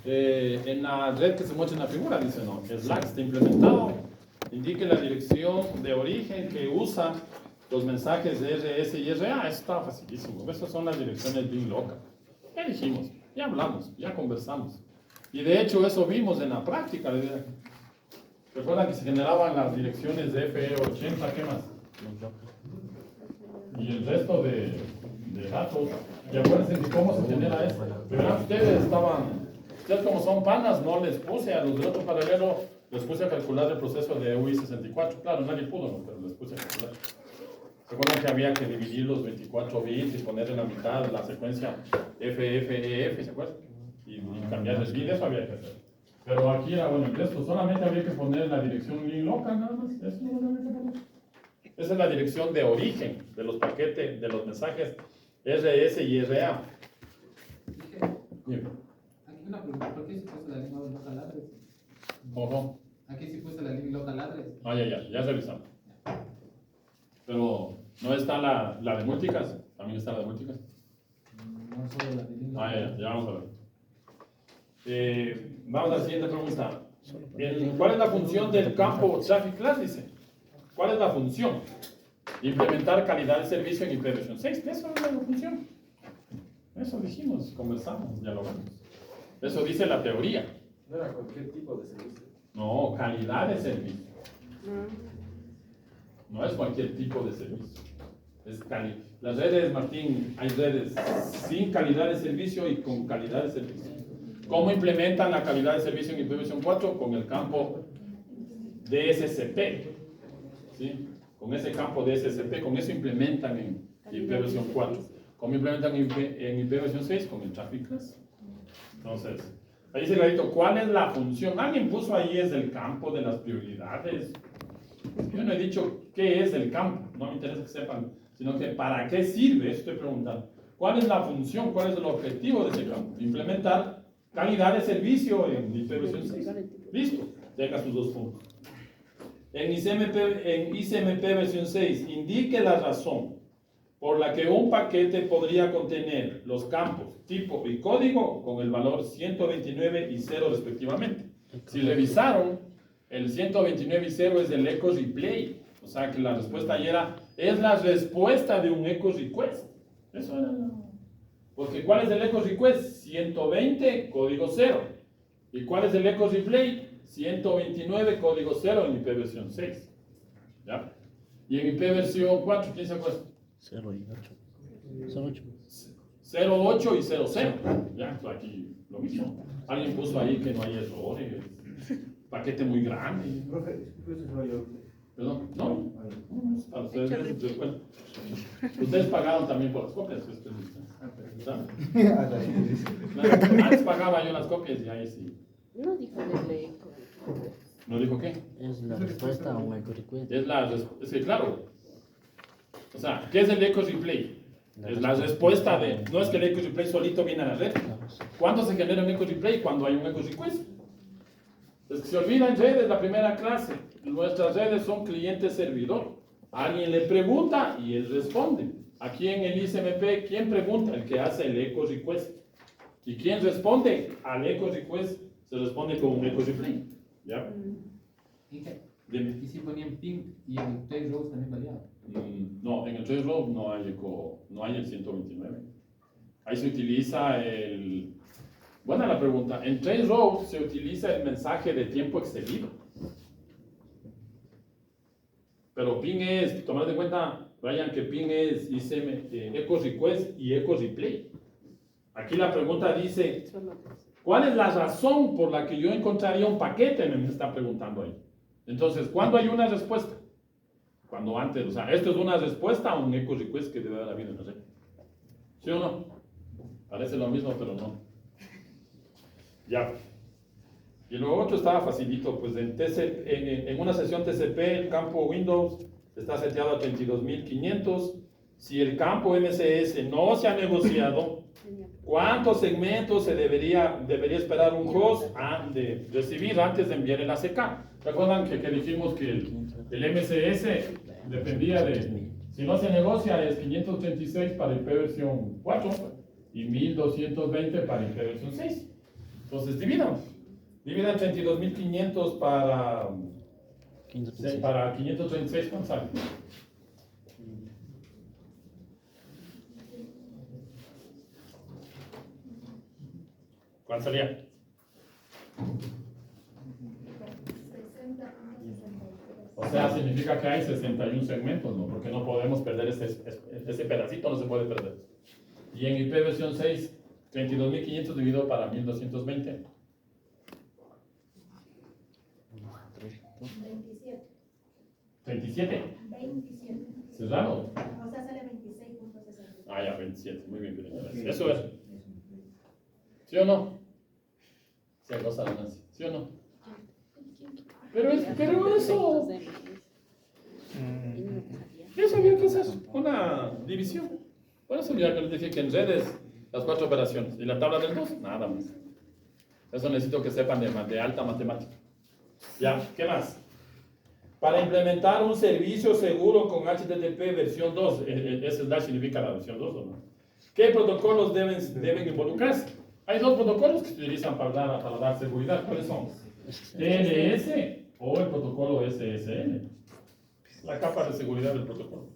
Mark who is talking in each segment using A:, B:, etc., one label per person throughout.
A: En la red que se muestra en la figura dice no, Slack está implementado, indique la dirección de origen que usa los mensajes de RS y RA. Eso está facilísimo. Esas son las direcciones bien locas. Ya dijimos, ya hablamos, ya conversamos. Y de hecho eso vimos en la práctica. Recuerdan que se generaban las direcciones de FE80, ¿qué más? Y el resto de datos. Y acuérdense de cómo se genera eso. Pero ustedes como son panas, no les puse a los del otro paralelo, les puse a calcular el proceso de UI64. Claro, nadie pudo, ¿no? Pero les puse a calcular. ¿Se acuerdan que había que dividir los 24 bits y poner en la mitad la secuencia FFEF, ¿se acuerdan? Y cambiar el bit, eso había que hacer. Pero aquí era, bueno, en esto solamente había que poner la dirección link local, nada más. Eso no había que poner. Esa es la dirección de origen de los paquetes, de los mensajes RS y RA. Bien.
B: Aquí una pregunta, ¿por qué se puso la línea local address?
A: Ojo.
B: Aquí se puso la línea local address.
A: Ah, ya revisamos. Pero, ¿no está la de multicast? ¿También está la de multicast?
B: No solo la línea local.
A: Ya vamos a ver. Vamos a la siguiente pregunta. ¿Cuál es la función del campo Traffic Class? Dice. ¿Cuál es la función? Implementar calidad de servicio en IPv6. Eso es la función. Eso dijimos, conversamos, dialogamos. Eso dice la teoría.
C: No era cualquier tipo de servicio.
A: No, calidad de servicio. No es cualquier tipo de servicio. Las redes, Martín, hay redes sin calidad de servicio y con calidad de servicio. ¿Cómo implementan la calidad de servicio en IPv4? Con el campo DSCP. ¿Sí? Con ese campo DSCP, con eso implementan en IPv4. ¿Cómo implementan en IPv6? Con el Traffic Class. Entonces, ahí dice clarito, ¿cuál es la función? Alguien puso ahí es el campo de las prioridades. Yo no he dicho qué es el campo, no me interesa que sepan, sino que para qué sirve, eso estoy preguntando. ¿Cuál es la función, cuál es el objetivo de ese campo? Implementar calidad de servicio en IPv6. Listo, tenga sus dos puntos. En ICMP versión 6, indique la razón por la que un paquete podría contener los campos tipo y código con el valor 129 y 0 respectivamente. Si revisaron, el 129 y 0 es el echo replay. O sea que la respuesta ayer es la respuesta de un echo request. Eso era. Porque ¿cuál es el echo request? 120, código 0. ¿Y cuál es el echo replay? 129, código 0 en IP versión 6. ¿Ya? Y en IP versión 4, ¿quién se acuerda?
D: 0 y 8. 08.
A: 08 y 00. Ya, pues aquí lo mismo. Alguien puso ahí que no hay errores. Paquete muy grande.
C: Profe, eso soy yo.
A: ¿Perdón? No. Para ustedes, bueno, ustedes pagaron también por las copias. ¿Saben? Claro, antes pagaba yo las copias y ahí sí.
E: No dijo del eco.
A: ¿No dijo qué?
D: Es la respuesta a un echo request.
A: Es que claro. O sea, ¿qué es el echo replay? Es la respuesta de. No es que el echo replay solito viene a la red. ¿Cuándo se genera un echo replay? Cuando hay un echo request. Es que se olvidan redes, la primera clase. Nuestras redes son cliente-servidor. Alguien le pregunta y él responde. Aquí en el ICMP, ¿quién pregunta? El que hace el echo request. ¿Y quién responde al echo request? Se responde con un echo replay. ¿Ya?
B: ¿Y qué?
A: Dime.
B: ¿Y si ponían ping y en trace rows también variaba?
A: No, en el trace row no hay eco, no hay el 129. Ahí se utiliza el. Buena la pregunta. En trace row se utiliza el mensaje de tiempo excedido. Pero ping es, tomad en cuenta, Brian, que ping es echo request y echo replay. Aquí la pregunta dice, ¿cuál es la razón por la que yo encontraría un paquete? Me está preguntando ahí. Entonces, ¿cuándo hay una respuesta? Cuando antes, o sea, esto es una respuesta a un echo request que debe haber habido en la red. ¿Sí o no? Parece lo mismo, pero no. Ya. Y luego otro estaba facilito, pues en una sesión TCP el campo Windows está seteado a 32.500. Si el campo MCS no se ha negociado, ¿cuántos segmentos se debería esperar un host de recibir antes de enviar el ACK? ¿Se acuerdan que dijimos que el MCS dependía de, si no se negocia es 536 para IP versión 4 y 1220 para hiperversión 6. Entonces dividan 32.500 para 536, ¿cuánto sale? ¿Cuánto salía?
F: 60.63.
A: O sea, significa que hay 61 segmentos, ¿no? Porque no podemos perder ese pedacito, no se puede perder. Y en IP versión 6, 32.500 dividido para 1220.
F: 27.
A: 27.
F: 27.
A: Cerrado.
F: O sea, sale 26.60.
A: Ah, ya, 27. Muy bien, bien. Eso es. ¿Sí o no? Sí, cosa de Nancy. ¿Sí o no? Pero eso había que hacer una división. Por eso ya que les dije que en redes las 4 operaciones y la tabla del 2, nada más. Eso necesito que sepan de alta matemática. Ya, ¿qué más? Para implementar un servicio seguro con HTTP versión 2, ese slash significa la versión 2, ¿o no? ¿Qué protocolos deben involucrarse? Hay 2 protocolos que se utilizan para dar seguridad. ¿Cuáles son? TLS o el protocolo SSL. La capa de seguridad del protocolo.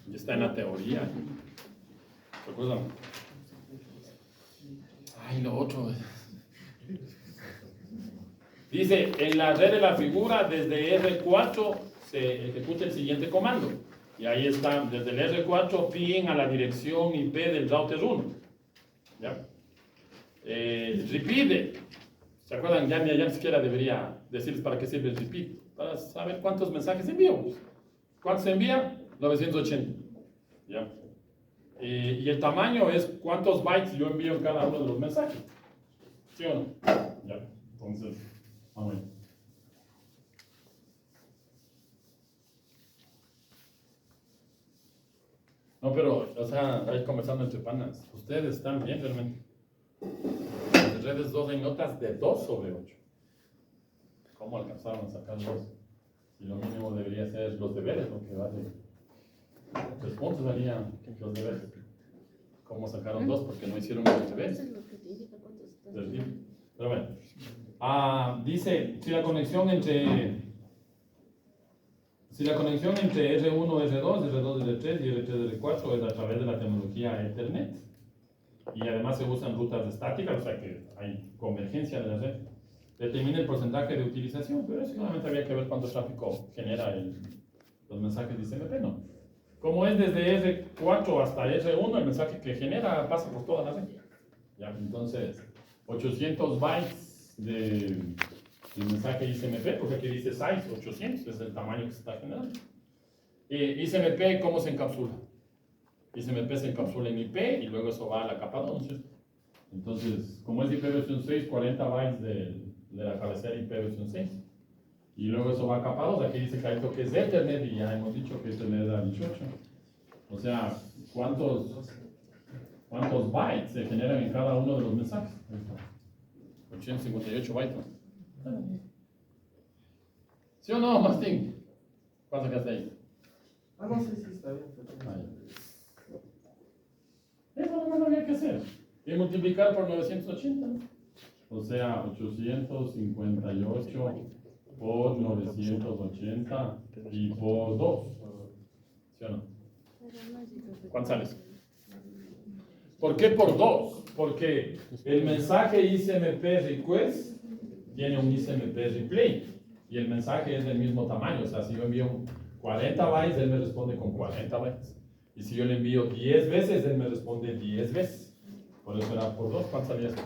A: Y está en la teoría. ¿Recuerdan? Ay, lo otro. Dice, en la red de la figura, desde R4 se ejecuta el siguiente comando. Y ahí está, desde el R4 ping a la dirección IP del router 1. ¿Ya? Repeat. ¿Se acuerdan? Ya ni siquiera debería decirles para qué sirve el repeat. Para saber cuántos mensajes envío. ¿Cuántos se envía? 980. ¿Ya? Y el tamaño es cuántos bytes yo envío en cada uno de los mensajes. ¿Sí o no? ¿Ya? Entonces, vamos a ver. No, pero, o sea, ahí conversando entre panas. Ustedes están bien realmente. Las redes 2 hay notas de 2 sobre 8. ¿Cómo alcanzaron a sacar 2? Si lo mínimo debería ser los deberes, lo que vale. 3 puntos darían los deberes. ¿Cómo sacaron 2? Porque no hicieron los deberes.
E: Eso es lo que te indica cuántos están.
A: Del tiempo. Pero bueno. Dice, si la conexión entre R1, R2, R2, R3 y R3, R4 es a través de la tecnología Ethernet y además se usan rutas estáticas, o sea que hay convergencia de la red, determina el porcentaje de utilización, pero eso solamente había que ver cuánto tráfico genera los mensajes de ICMP, ¿no? Como es desde R4 hasta R1, el mensaje que genera pasa por toda la red. ¿Ya? Entonces, 800 bytes de mensaje ICMP, porque aquí dice size 800, es el tamaño que se está generando. ICMP, ¿cómo se encapsula? ICMP se encapsula en IP y luego eso va a la capa 2, ¿cierto? Entonces, como es IP versión 6, 40 bytes de la cabecera IP versión 6. Y luego eso va a capa 2, aquí dice clarito que es Ethernet y ya hemos dicho que Ethernet da 18. O sea, ¿cuántos bytes se generan en cada uno de los mensajes? 858 bytes, ¿no? ¿Sí o no, Mastín? ¿Cuánto sacaste ahí?
C: No sé si está bien.
A: Eso no había que hacer. Y multiplicar por 980. O sea, 858 por 980 y por 2. ¿Sí o no? ¿Cuánto sales? ¿Por qué por 2? Porque el mensaje ICMP request tiene un ICMP replay y el mensaje es del mismo tamaño. O sea, si yo envío 40 bytes, él me responde con 40 bytes. Y si yo le envío 10 veces, él me responde 10 veces. Por eso era por 2. ¿Cuánto salía eso?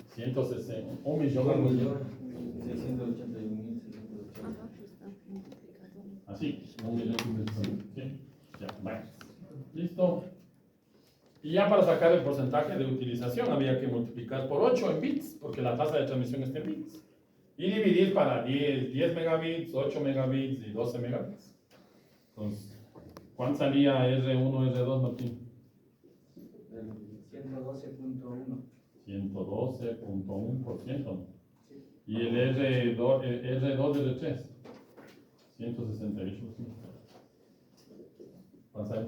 A: 160. 1.681.000. Así, 1.681.000. Sí. Ya, vale. Listo. Y ya para sacar el porcentaje de utilización había que multiplicar por 8 en bits, porque la tasa de transmisión está en bits. Y dividir para 10 megabits, 8 megabits y 12 megabits. Entonces, ¿cuánto salía R1, R2, Martín?
C: 112.1.
A: 112.1%. Y el R2, R3. 168. Pasa.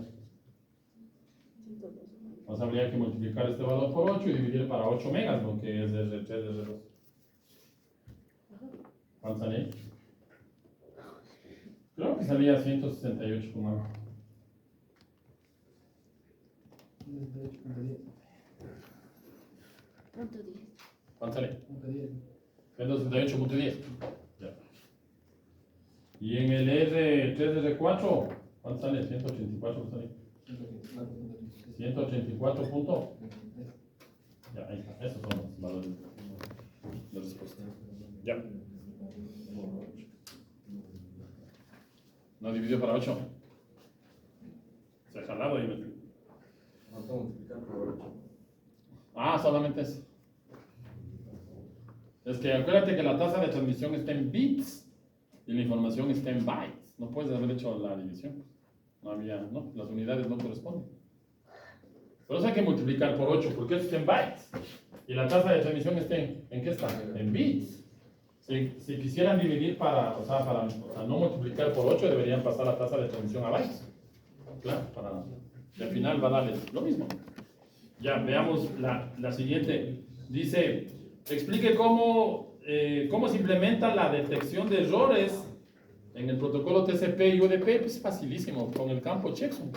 A: Entonces habría que multiplicar este valor por 8 y dividir para 8 megas, lo que es R3, R2. ¿Cuánto salía? Creo que salía 168 con algo.
B: 168.10.
E: Punto 10.
A: ¿Cuánto sale?
B: Punto 10.
A: 168.10. Ya. Y en el R3, R4, ¿cuánto sale? 184, ¿cuánto sale?
B: 184.36.
A: 184 puntos. Ya, ahí está. Esos son los valores de respuesta. Ya. ¿No dividió para 8? Se ha jalado y me...
C: Vamos a multiplicar por 8.
A: Ah, solamente eso. Es que acuérdate que la tasa de transmisión está en bits y la información está en bytes. No puedes haber hecho la división. No había, no, las unidades no corresponden. Por eso hay que multiplicar por 8, porque eso está en bytes. Y la tasa de transmisión está ¿en qué está? En bits. Si quisieran dividir para no multiplicar por 8, deberían pasar la tasa de transmisión a bytes. Claro, y al final va a darles lo mismo. Ya, veamos la siguiente. Dice, explique cómo se implementa la detección de errores en el protocolo TCP y UDP. Pues facilísimo, con el campo checksum.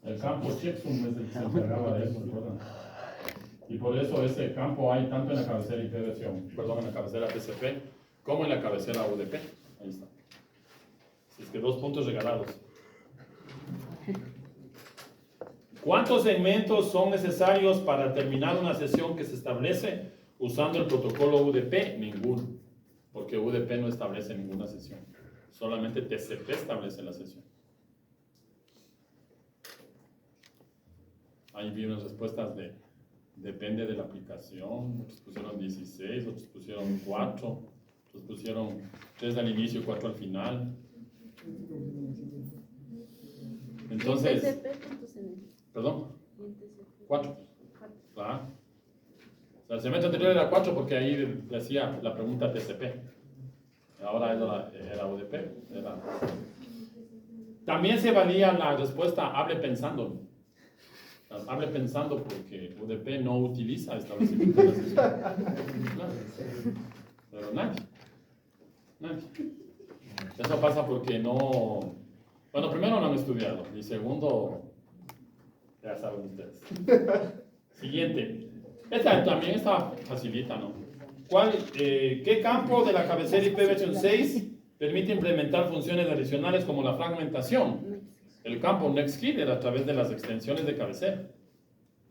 A: El campo checksum es el que se encargaba de eso, ¿verdad? Y por eso ese campo hay tanto en la cabecera en la cabecera TCP como en la cabecera UDP. Ahí está. Es que 2 puntos regalados. ¿Cuántos segmentos son necesarios para terminar una sesión que se establece usando el protocolo UDP? Ninguno, porque UDP no establece ninguna sesión. Solamente TCP establece la sesión. Ahí vi unas respuestas depende de la aplicación. Otros pusieron 16, otros pusieron 4, otros pusieron 3 al inicio y 4 al final. Entonces, perdón, 4. Claro. O sea, el semestre anterior era 4 porque ahí decía la pregunta TCP. Ahora era UDP. También se valía la respuesta hable pensando. Hable pensando porque UDP no utiliza establecimiento de la sesión. Claro. Pero nadie. Eso pasa porque no... Bueno, primero no han estudiado y segundo, ya saben ustedes. Siguiente. Esta también está facilita, ¿no? ¿Qué campo de la cabecera IP versión 6 permite implementar funciones adicionales como la fragmentación? El campo NextHeader a través de las extensiones de cabecera.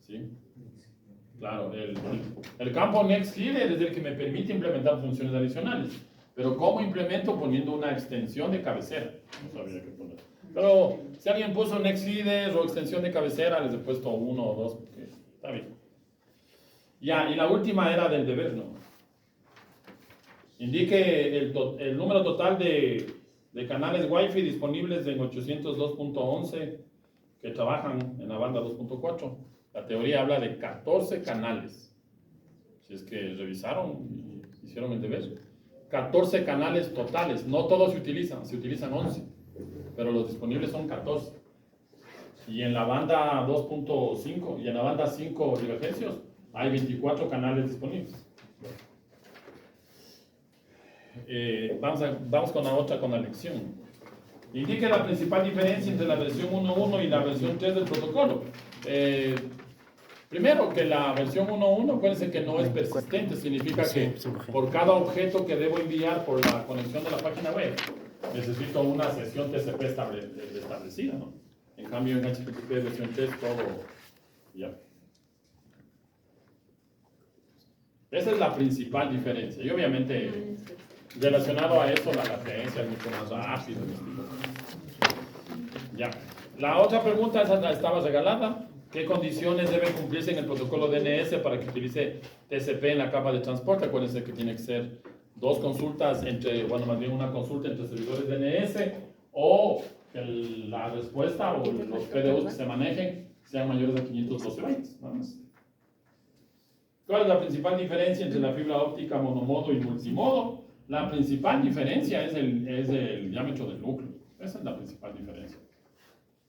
A: ¿Sí? Claro, el campo NextHeader es el que me permite implementar funciones adicionales. Pero ¿cómo implemento? Poniendo una extensión de cabecera. No sabía qué poner. Pero si alguien puso NextHeader o extensión de cabecera, les he puesto 1 o 2, porque está bien. Ya, y la última era del deber, ¿no? Indique el número total de canales Wi-Fi disponibles en 802.11 que trabajan en la banda 2.4. La teoría habla de 14 canales. Si es que revisaron y hicieron el deber. 14 canales totales. No todos se utilizan 11. Pero los disponibles son 14. Y en la banda 2.5 y en la banda 5 GHz hay 24 canales disponibles. Vamos con la otra, con la lección. Indique la principal diferencia entre la versión 1.1 y la versión 3 del protocolo. Primero, que la versión 1.1, acuérdense que no es persistente, significa que por cada objeto que debo enviar por la conexión de la página web, necesito una sesión TCP establecida, ¿no? En cambio, en HTTP versión 3, todo ya. Esa es la principal diferencia. Y obviamente, relacionado a eso, la latencia es mucho más rápida. Ya. La otra pregunta, esa estaba regalada. ¿Qué condiciones deben cumplirse en el protocolo DNS para que utilice TCP en la capa de transporte? Acuérdense que tiene que ser 2 consultas más bien una consulta entre servidores DNS o que la respuesta o los PDUs que se manejen sean mayores de 512 bytes, nada más. ¿Cuál es la principal diferencia entre la fibra óptica monomodo y multimodo? La principal diferencia es el diámetro del núcleo. Esa es la principal diferencia.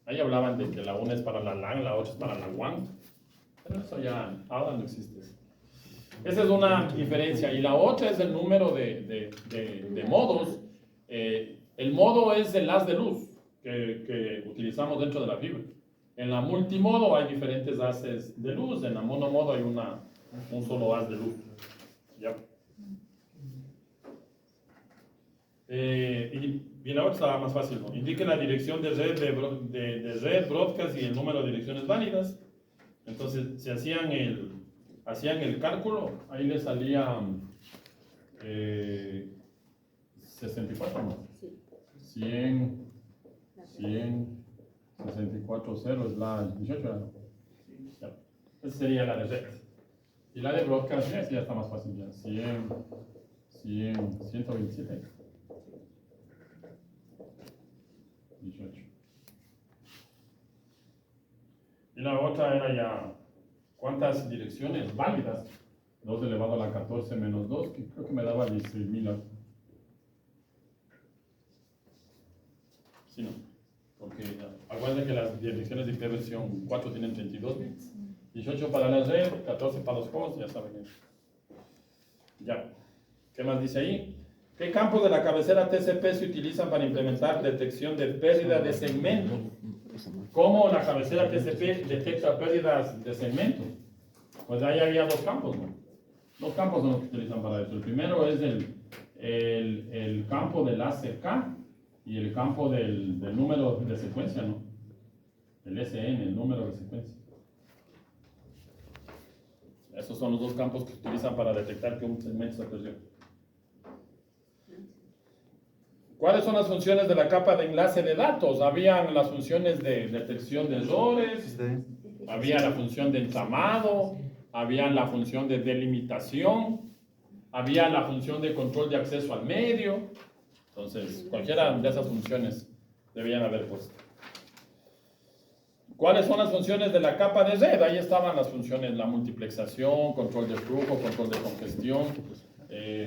A: Ahí hablaban de que la una es para la LAN, la otra es para la WAN. Pero eso ya ahora no existe. Esa es una diferencia. Y la otra es el número de modos. El modo es el haz de luz que utilizamos dentro de la fibra. En la multimodo hay diferentes haces de luz. En la monomodo hay un solo haz de luz. ¿Ya? Y la otra está más fácil, ¿no? Indique la dirección de red, de red, broadcast y el número de direcciones válidas. Entonces, si hacían el cálculo, ahí le salía 64 más. 100, 64, 0 es la 18. Ya. Esa sería la de red. Y la de broadcast ya está más fácil ya. 127. 18. Y la otra era ya cuántas direcciones válidas. 2 elevado a la 14 menos 2, que creo que me daba 16.000. Sí, no. Porque acuérdense que las direcciones de IP versión 4 tienen 32 bits. 18 para la red, 14 para los hosts, ya saben eso. Ya. ¿Qué más dice ahí? ¿Qué campos de la cabecera TCP se utilizan para implementar detección de pérdida de segmentos? ¿Cómo la cabecera TCP detecta pérdidas de segmentos? Pues ahí había dos campos, ¿no? Dos campos son los que utilizan para eso. El primero es el campo del ACK y el campo del número de secuencia, ¿no? El SN, el número de secuencia. Esos son los dos campos que se utilizan para detectar que un segmento se perdió. ¿Cuáles son las funciones de la capa de enlace de datos? Habían las funciones de detección de errores, había la función de entramado, había la función de delimitación, había la función de control de acceso al medio. Entonces, cualquiera de esas funciones debían haber puesto. ¿Cuáles son las funciones de la capa de red? Ahí estaban las funciones, la multiplexación, control de flujo, control de congestión,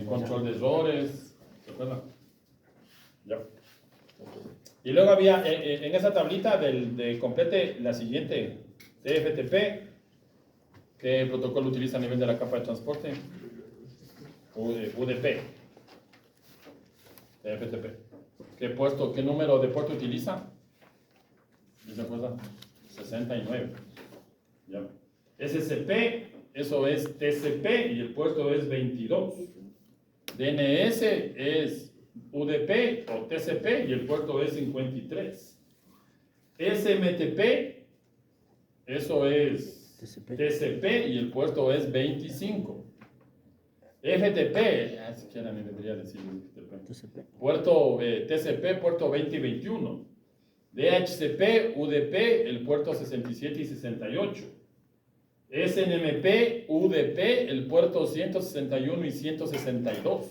A: control de errores. ¿Se acuerdan? Ya. Y luego había en esa tablita de complete la siguiente TFTP, ¿qué protocolo utiliza a nivel de la capa de transporte? UDP. TFTP. ¿Qué número de puerto utiliza? ¿Se acuerdan? 69. Ya. SCP, eso es TCP y el puerto es 22. DNS es UDP o TCP y el puerto es 53. SMTP, eso es TCP y el puerto es 25. FTP, siquiera me debería decir FTP. Puerto TCP, puerto 20 y 21. DHCP, UDP, el puerto 67 y 68. SNMP, UDP, el puerto 161 y 162.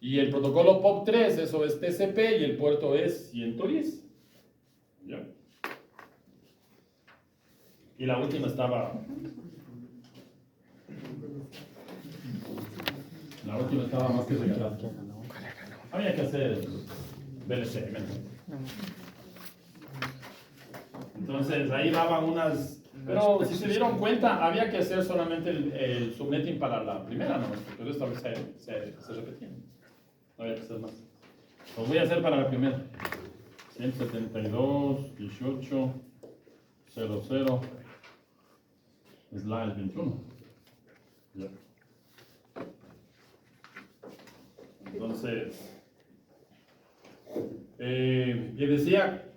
A: Y el protocolo POP3, eso es TCP y el puerto es 110. ¿Ya? Y la última estaba... La última estaba más que regalada. Había que hacer VLC. Entonces ahí daban unas... Pero si se dieron cuenta, había que hacer solamente el subnetting para la primera, ¿no? Pero esta vez se repetía. No había que hacer más. Lo voy a hacer para la primera. 172, 18, 00, slash 21. Ya. Entonces, y decía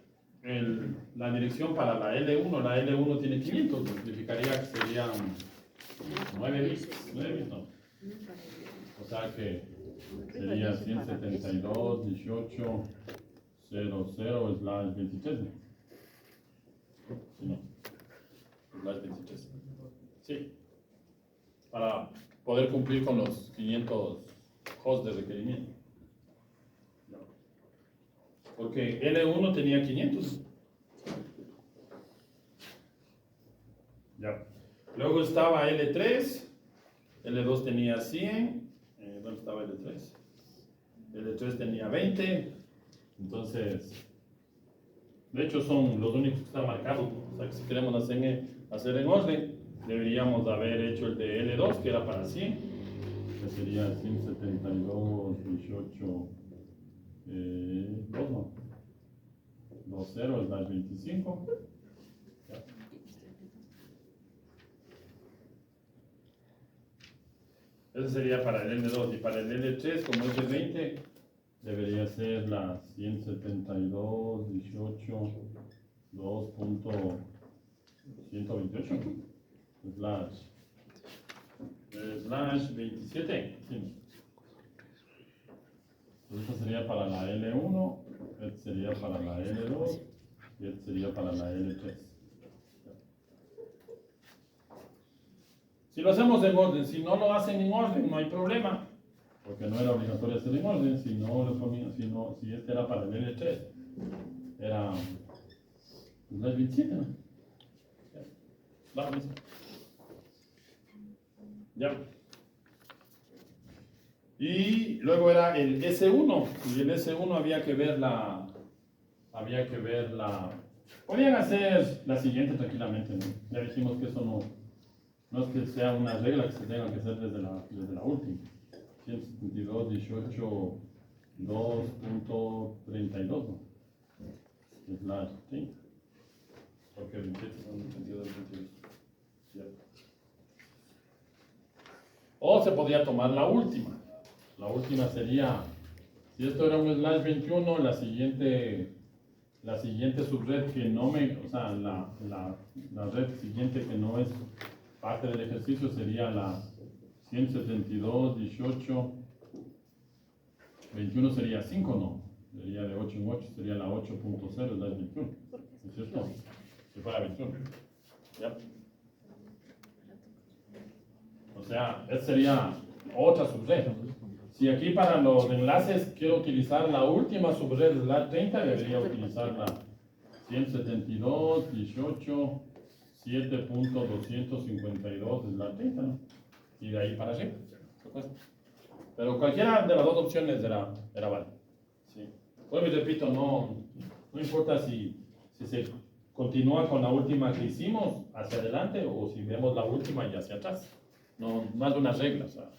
A: la dirección para la L1 tiene 500, significaría que serían 9 bits, no. O sea que sería 172, 18, 00, slash 23. Sí, no. Slash 23. Sí. Para poder cumplir con los 500 hosts de requerimiento. Porque L1 tenía 500. Ya. Luego estaba L3. L2 tenía 100. ¿Dónde estaba L3. L3 tenía 20, entonces, de hecho son los únicos que están marcados. O sea que si queremos hacer en orden, deberíamos haber hecho el de L2, que era para 100, que sería 172, 18, 2, no, 20 es más 25. Ya. Ese sería para el L2, y para el L3, como es de 20, debería ser la 172, 18, 2.128 slash 27. Sí. Esta sería para la L1, este sería para la L2 y este sería para la L3. Si lo hacemos en orden, si no lo hacen en orden, no hay problema, porque no era obligatorio hacer en orden. Si este era para el L3, era slash 27, ¿no? Vamos. Ya. Y luego era el S1, y el S1 había que ver podían hacer la siguiente tranquilamente, ¿no? Ya dijimos que eso no es que sea una regla que se tenga que hacer desde la última. 172, 18, 2.32, ¿no? Slash, ¿sí? Porque 27 son 22, 22. ¿Cierto? O se podría tomar la última. La última sería, si esto era un slash 21, la siguiente subred que no o sea, la red siguiente que no es parte del ejercicio sería la 172, 18, 21 sería 5, no, sería de 8 en 8, sería la 8.0, slash 21, ¿es cierto? Si fuera 21, ¿ya? O sea, esta sería otra subred. Si aquí para los enlaces quiero utilizar la última subred, la 30, debería utilizar la 172, 18, 7.252 es la 30, ¿no? Y de ahí para arriba, pero cualquiera de las dos opciones era válida. ¿Sí? Bueno, y repito, no importa si se continúa con la última que hicimos hacia adelante o si vemos la última y hacia atrás. No es una regla, o sea,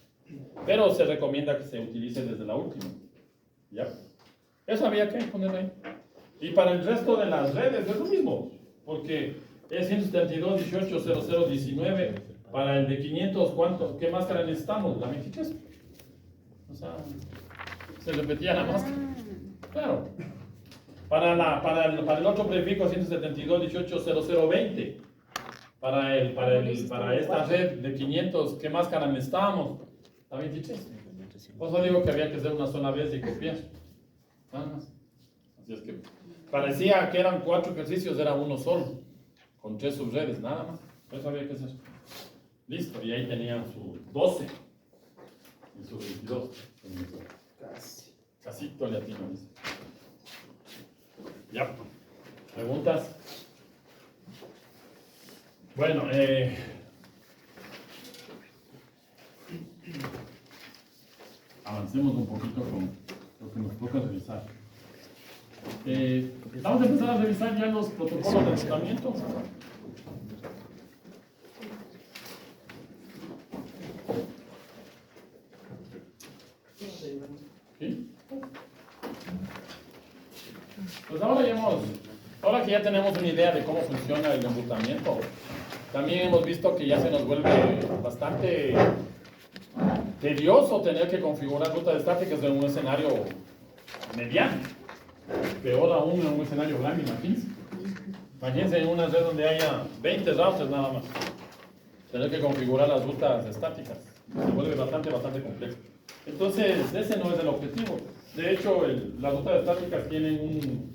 A: pero se recomienda que se utilice desde la última. ¿Ya? Eso había que poner ahí. Y para el resto de las redes es lo mismo, porque es 172, 18, 00, 19. Para el de 500, ¿qué máscara necesitamos? La 23. O sea, se repetía la máscara. Claro. Para el otro prefijo 172, 18, 00, 20. Para esta red de 500, ¿qué máscara necesitamos? La 23. Por eso digo que había que hacer una sola vez y copiar. Nada más. Así es que parecía que eran 4 ejercicios, era uno solo, con 3 subredes, nada más. Por eso había que hacer. Listo, y ahí tenían su 12 y su 22. Casito le atino. Ya. ¿Preguntas? Bueno, avancemos un poquito con lo que nos toca revisar. Vamos a empezar a revisar ya los protocolos de tratamiento. ¿Sí? Pues ahora que ya tenemos una idea de cómo funciona el enrutamiento, también hemos visto que ya se nos vuelve bastante tedioso tener que configurar rutas estáticas en un escenario mediano. Peor aún en un escenario grande, imagínense. Imagínense en una red donde haya 20 routers nada más. Tener que configurar las rutas estáticas. Se vuelve bastante complejo. Entonces, ese no es el objetivo. De hecho, las rutas estáticas tienen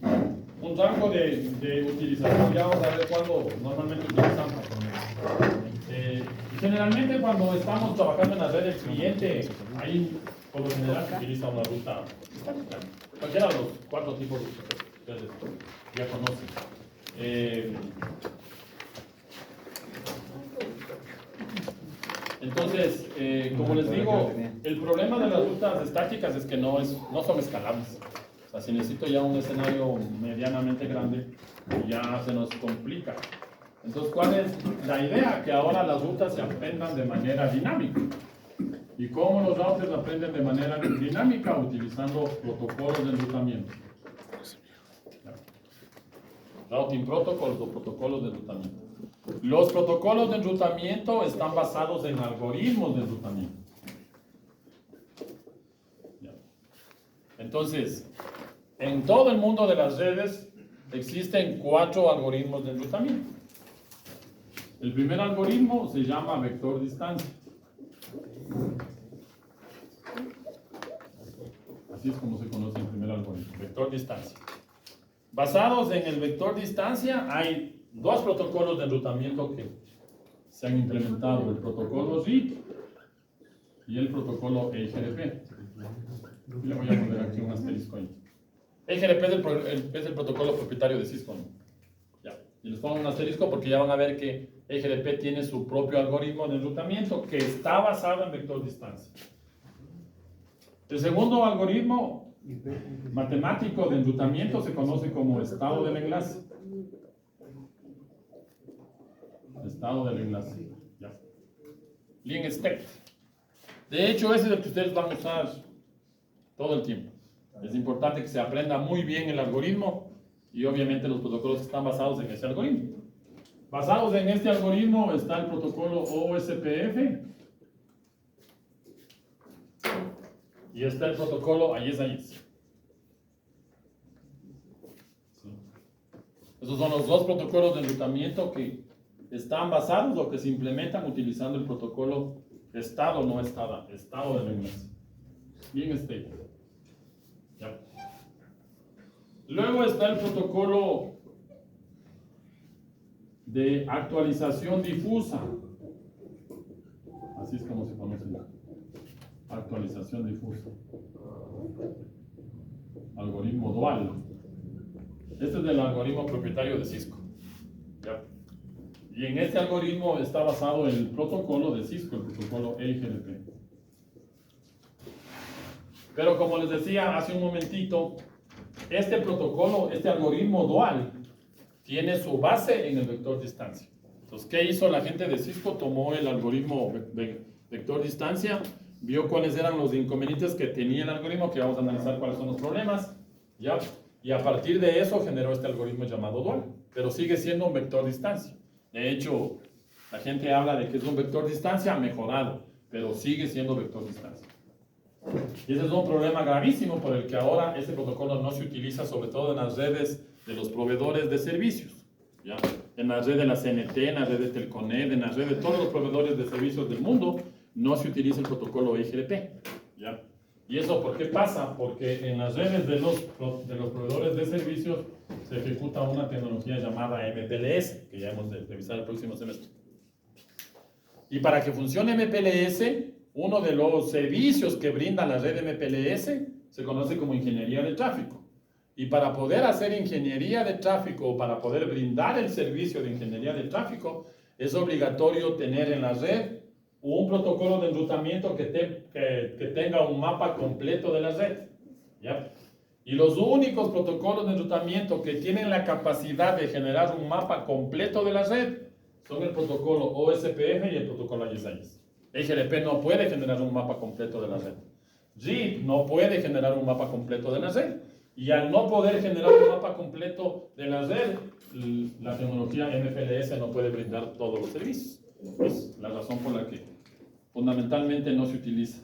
A: un rango de utilización. Ya vamos a ver cuándo normalmente utilizamos. Generalmente cuando estamos trabajando en la red del cliente, ahí por lo general se utiliza una ruta estática. Cualquiera de los 4 tipos de rutas que ustedes ya conocen. Entonces, Entonces, como les digo, el problema de las rutas estáticas es que no son escalables. O sea, si necesito ya un escenario medianamente grande, ya se nos complica. Entonces, ¿cuál es la idea? Que ahora las rutas se aprendan de manera dinámica. ¿Y cómo los routers aprenden de manera dinámica? Utilizando protocolos de enrutamiento. Routing protocols o protocolos de enrutamiento. Los protocolos de enrutamiento están basados en algoritmos de enrutamiento. Entonces, en todo el mundo de las redes existen 4 algoritmos de enrutamiento. El primer algoritmo se llama vector distancia. Así es como se conoce el primer algoritmo, vector distancia. Basados en el vector distancia, hay 2 protocolos de enrutamiento que se han implementado, el protocolo RIP y el protocolo EIGRP. Y le voy a poner aquí un asterisco ahí. EIGRP es el protocolo propietario de Cisco, ¿no? Ya. Y les pongo un asterisco porque ya van a ver que EIGRP tiene su propio algoritmo de enrutamiento que está basado en vector distancia. El segundo algoritmo matemático de enrutamiento se conoce como estado del enlace. Estado del enlace. Ya. Link state. De hecho, ese es el que ustedes van a usar todo el tiempo. Es importante que se aprenda muy bien el algoritmo y obviamente los protocolos están basados en ese algoritmo. Basados en este algoritmo está el protocolo OSPF y está el protocolo AES. Esos son los 2 protocolos de enrutamiento que están basados o que se implementan utilizando el protocolo estado del enlace. Bien state. Ya. Luego está el protocolo de actualización difusa. Así es como se conoce. Actualización difusa. Algoritmo dual. Este es el algoritmo propietario de Cisco. ¿Ya? Y en este algoritmo está basado el protocolo de Cisco, el protocolo EIGRP. Pero como les decía hace un momentito, este protocolo, este algoritmo dual, tiene su base en el vector distancia. Entonces, ¿qué hizo la gente de Cisco? Tomó el algoritmo vector distancia, vio cuáles eran los inconvenientes que tenía el algoritmo, que vamos a analizar cuáles son los problemas, ¿ya? Y a partir de eso generó este algoritmo llamado dual, pero sigue siendo un vector distancia. De hecho, la gente habla de que es un vector distancia mejorado, pero sigue siendo vector distancia. Y ese es un problema gravísimo por el que ahora este protocolo no se utiliza, sobre todo en las redes de los proveedores de servicios, ¿ya? En la red de la CNT, en la red de Telconet, en la red de todos los proveedores de servicios del mundo, no se utiliza el protocolo EIGRP, ¿ya? ¿Y eso por qué pasa? Porque en las redes de los proveedores de servicios se ejecuta una tecnología llamada MPLS, que ya hemos de revisar el próximo semestre. Y para que funcione MPLS, uno de los servicios que brinda la red MPLS se conoce como ingeniería de tráfico. Y para poder hacer ingeniería de tráfico o para poder brindar el servicio de ingeniería de tráfico, es obligatorio tener en la red un protocolo de enrutamiento que tenga un mapa completo de la red, ¿ya? Y los únicos protocolos de enrutamiento que tienen la capacidad de generar un mapa completo de la red son el protocolo OSPF y el protocolo AES. EIGRP no puede generar un mapa completo de la red. RIP no puede generar un mapa completo de la red. Y al no poder generar un mapa completo de la red, la tecnología MPLS no puede brindar todos los servicios. Es la razón por la que fundamentalmente no se utiliza.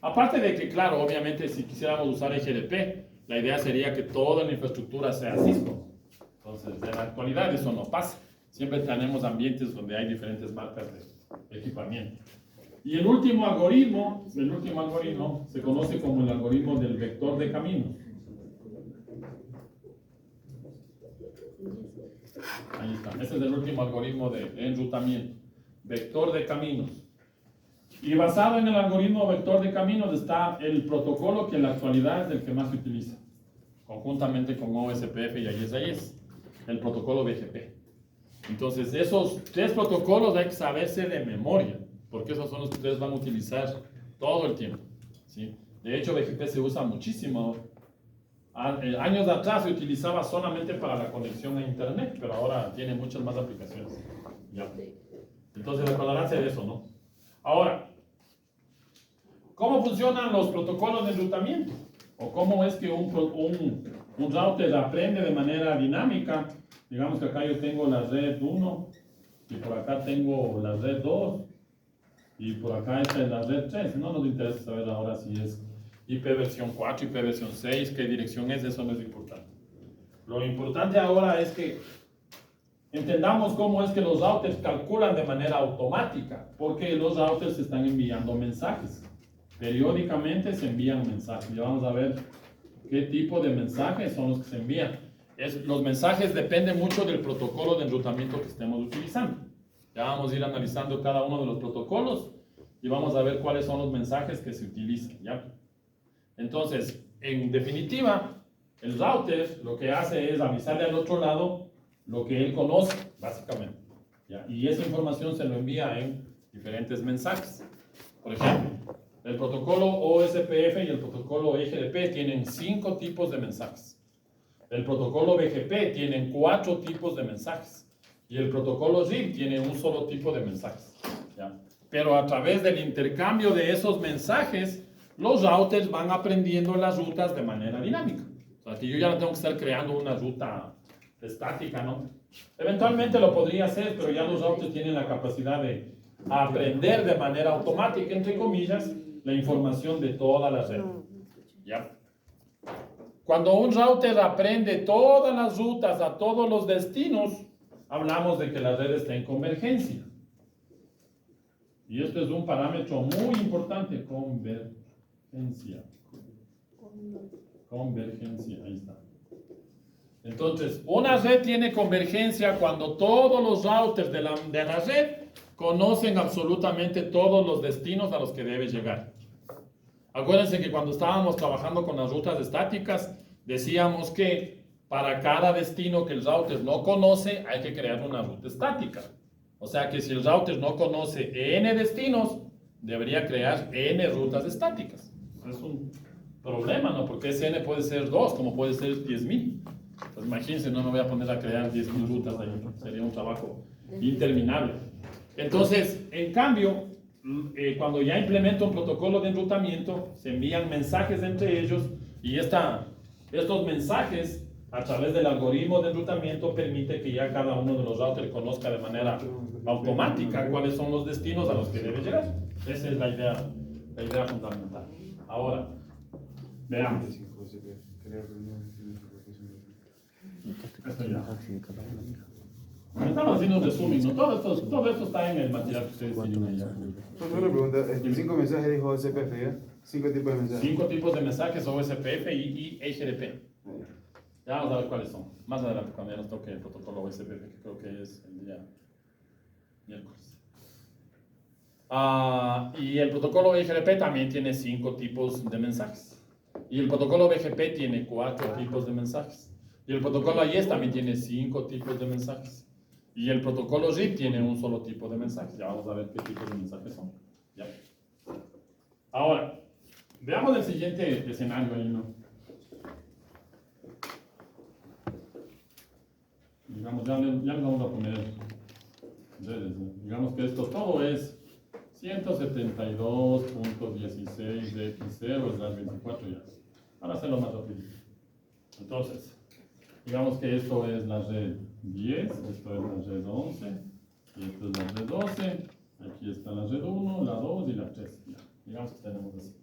A: Aparte de que, claro, obviamente si quisiéramos usar EIGRP, la idea sería que toda la infraestructura sea Cisco. Entonces, en la actualidad eso no pasa. Siempre tenemos ambientes donde hay diferentes marcas de equipamiento. Y el último algoritmo se conoce como el algoritmo del vector de caminos. Ahí está. Ese es el último algoritmo de enrutamiento. Vector de caminos. Y basado en el algoritmo vector de caminos está el protocolo que en la actualidad es el que más se utiliza, conjuntamente con OSPF y AES, el protocolo BGP. Entonces, esos 3 protocolos hay que saberse de memoria. porque esos son los que ustedes van a utilizar todo el tiempo, ¿sí? De hecho, BGP se usa muchísimo. Años atrás se utilizaba solamente para la conexión a internet, pero ahora tiene muchas más aplicaciones. ¿Ya? Entonces, recordarán de eso, ¿no? Ahora, ¿cómo funcionan los protocolos de enrutamiento? ¿O cómo es que un router aprende de manera dinámica? Digamos que acá yo tengo la red 1, y por acá tengo la red 2, y por acá esta es la red 3. No nos interesa saber ahora si es IP versión 4, IP versión 6, qué dirección es, eso no es importante. Lo importante ahora es que entendamos cómo es que los routers calculan de manera automática, porque los routers están enviando mensajes. Periódicamente se envían mensajes. Ya vamos a ver qué tipo de mensajes son los que se envían. Los mensajes dependen mucho del protocolo de enrutamiento que estemos utilizando. Ya vamos a ir analizando cada uno de los protocolos y vamos a ver cuáles son los mensajes que se utilizan, ¿ya? Entonces, en definitiva, el router lo que hace es avisarle al otro lado lo que él conoce, básicamente, ¿ya? Y esa información se lo envía en diferentes mensajes. Por ejemplo, el protocolo OSPF y el protocolo EGDP tienen 5 tipos de mensajes. El protocolo BGP tiene 4 tipos de mensajes. Y el protocolo RIP tiene un solo tipo de mensajes, ¿ya? Pero a través del intercambio de esos mensajes, los routers van aprendiendo las rutas de manera dinámica. O sea, que yo ya no tengo que estar creando una ruta estática, ¿no? Eventualmente lo podría hacer, pero ya los routers tienen la capacidad de aprender de manera automática, entre comillas, la información de toda la red, ¿ya? Cuando un router aprende todas las rutas a todos los destinos, hablamos de que la red está en convergencia. Y esto es un parámetro muy importante, convergencia. Convergencia, ahí está. Entonces, una red tiene convergencia cuando todos los routers de la red conocen absolutamente todos los destinos a los que debe llegar. Acuérdense que cuando estábamos trabajando con las rutas estáticas, decíamos que para cada destino que el router no conoce, hay que crear una ruta estática. O sea que si el router no conoce n destinos, debería crear n rutas estáticas. Es un problema, ¿no? Porque ese n puede ser 2, como puede ser 10,000. Pues imagínense, no me voy a poner a crear 10,000 rutas ahí. Sería un trabajo interminable. Entonces, en cambio, cuando ya implemento un protocolo de enrutamiento, se envían mensajes entre ellos y estos mensajes, a través del algoritmo de enrutamiento, permite que ya cada uno de los routers conozca de manera automática cuáles son los destinos a los que debe llegar. Esa es la idea fundamental. Ahora, veamos. Esto ya. Estamos haciendo un resumen, ¿no? Todo esto está en el material que ustedes tienen allá.
G: Una pregunta, 5 mensajes dijo SPF, ¿ya? 5 tipos de mensajes.
A: 5 tipos de mensajes, OSPF y HTTP. Ya vamos a ver cuáles son. Más adelante, cuando ya nos toque el protocolo OSPF, que creo que es el día miércoles. Y el protocolo HTTP también tiene 5 tipos de mensajes. Y el protocolo BGP tiene 4 tipos de mensajes. Y el protocolo AES también tiene 5 tipos de mensajes. Y el protocolo RIP tiene un solo tipo de mensajes. Ya vamos a ver qué tipos de mensajes son. ¿Ya? Ahora, veamos el siguiente escenario ahí, ¿no? Digamos, ya les vamos a poner redes, ¿no? Digamos que esto todo es 172.16x0/24 ya. Para hacerlo más rápido. Entonces, digamos que esto es la red 10, esto es la red 11, y esto es la red 12, aquí está la red 1, la 2 y la 3. Ya, digamos que tenemos así.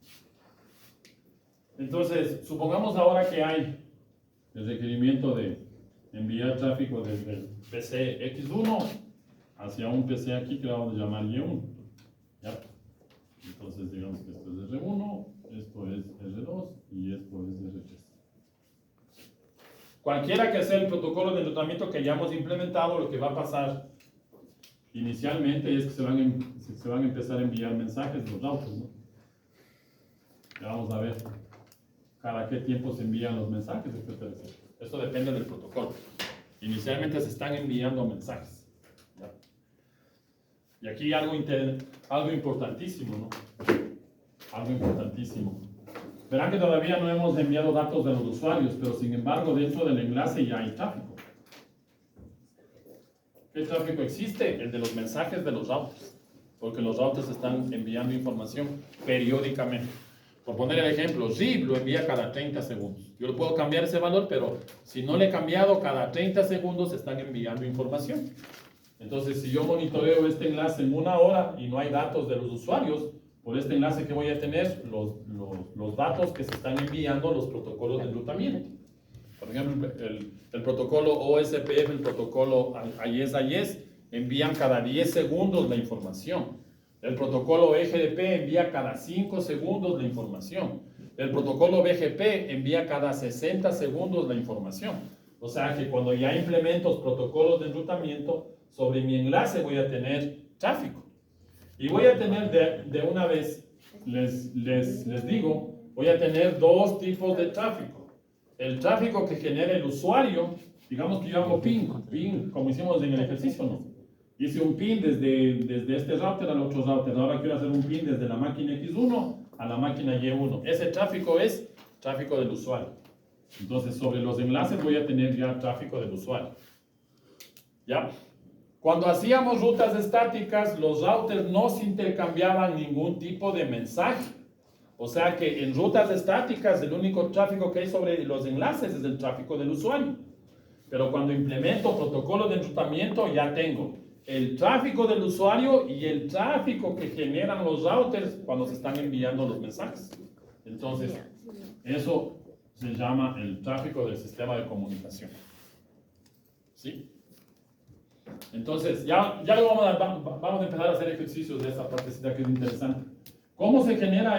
A: Entonces, supongamos ahora que hay el requerimiento de enviar tráfico desde el PC X1 hacia un PC aquí que vamos a llamar Y1. ¿Ya? Entonces, digamos que esto es R1, esto es R2 y esto es R3. Cualquiera que sea el protocolo de enrutamiento que hayamos implementado, lo que va a pasar inicialmente es que se van a empezar a enviar mensajes de los routers, ¿no? Ya vamos a ver cada qué tiempo se envían los mensajes, etcétera, etcétera. Esto depende del protocolo. Inicialmente se están enviando mensajes. ¿Ya? Y aquí algo importantísimo, ¿no? Algo importantísimo. Verán que todavía no hemos enviado datos de los usuarios, pero sin embargo dentro del enlace ya hay tráfico. ¿Qué tráfico existe? El de los mensajes de los routers, porque los routers están enviando información periódicamente. Por poner el ejemplo, zip lo envía cada 30 segundos. Yo le puedo cambiar ese valor, pero si no le he cambiado, cada 30 segundos están enviando información. Entonces, si yo monitoreo este enlace en 1 hora y no hay datos de los usuarios, por este enlace que voy a tener, los datos que se están enviando, los protocolos de enrutamiento. Por ejemplo, el protocolo OSPF, el protocolo IES, envían cada 10 segundos la información. El protocolo EGDP envía cada 5 segundos la información. El protocolo BGP envía cada 60 segundos la información. O sea que cuando ya implemento protocolos de enrutamiento, sobre mi enlace voy a tener tráfico. Y voy a tener de una vez, les digo, voy a tener 2 tipos de tráfico. El tráfico que genera el usuario, digamos que yo hago ping, como hicimos en el ejercicio, ¿no? Hice un pin desde este router al otro router. Ahora quiero hacer un pin desde la máquina X1 a la máquina Y1. Ese tráfico es tráfico del usuario. Entonces, sobre los enlaces voy a tener ya tráfico del usuario. ¿Ya? Cuando hacíamos rutas estáticas, los routers no se intercambiaban ningún tipo de mensaje. O sea que en rutas estáticas el único tráfico que hay sobre los enlaces es el tráfico del usuario. Pero cuando implemento protocolos de enrutamiento ya tengo el tráfico del usuario y el tráfico que generan los routers cuando se están enviando los mensajes. Entonces, eso se llama el tráfico del sistema de comunicación. ¿Sí? Entonces, ya lo vamos a empezar a hacer ejercicios de esta partecita que es interesante. ¿Cómo se genera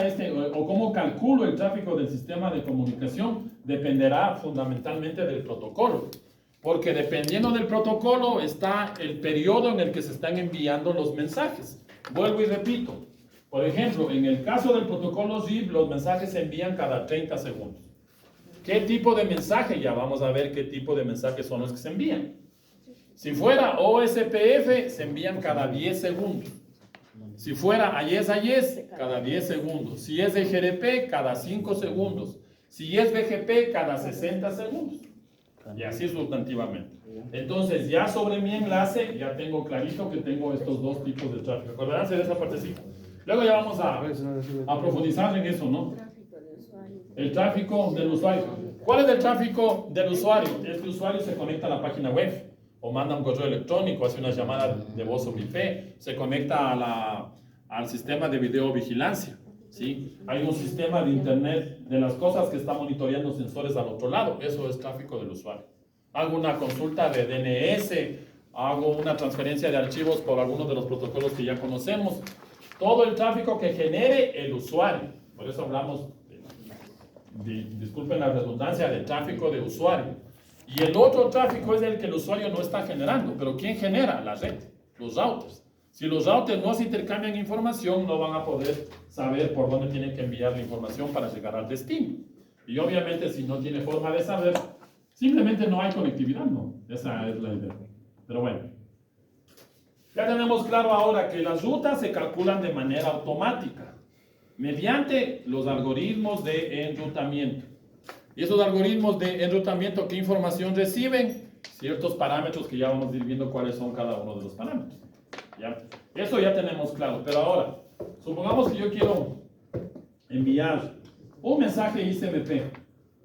A: o cómo calculo el tráfico del sistema de comunicación? Dependerá fundamentalmente del protocolo. Porque dependiendo del protocolo está el periodo en el que se están enviando los mensajes. Vuelvo y repito. Por ejemplo, en el caso del protocolo ZIP, los mensajes se envían cada 30 segundos. ¿Qué tipo de mensaje? Ya vamos a ver qué tipo de mensajes son los que se envían. Si fuera OSPF, se envían cada 10 segundos. Si fuera IES, cada 10 segundos. Si es EGDP, cada 5 segundos. Si es BGP, cada 60 segundos. Y así sustantivamente. Entonces, ya sobre mi enlace, ya tengo clarito que tengo estos 2 tipos de tráfico. Acordarán de esa partecita. Luego ya vamos a profundizar en eso, ¿no? El tráfico del usuario. ¿Cuál es el tráfico del usuario? Este usuario se conecta a la página web o manda un correo electrónico, hace una llamada de voz o IP, se conecta al sistema de videovigilancia, ¿sí? Hay un sistema de internet de las cosas que está monitoreando sensores al otro lado, eso es tráfico del usuario. Hago una consulta de DNS, hago una transferencia de archivos por algunos de los protocolos que ya conocemos, todo el tráfico que genere el usuario, por eso hablamos, disculpen la redundancia, de tráfico de usuario. Y el otro tráfico es el que el usuario no está generando. ¿Pero quién genera? La red, los routers. Si los routers no se intercambian información, no van a poder saber por dónde tienen que enviar la información para llegar al destino. Y obviamente si no tiene forma de saber, simplemente no hay conectividad, ¿no? Esa es la idea. Pero bueno. Ya tenemos claro ahora que las rutas se calculan de manera automática, mediante los algoritmos de enrutamiento. Y esos algoritmos de enrutamiento, ¿qué información reciben? Ciertos parámetros que ya vamos a ir viendo cuáles son cada uno de los parámetros. ¿Ya? Eso ya tenemos claro. Pero ahora, supongamos que yo quiero enviar un mensaje ICMP,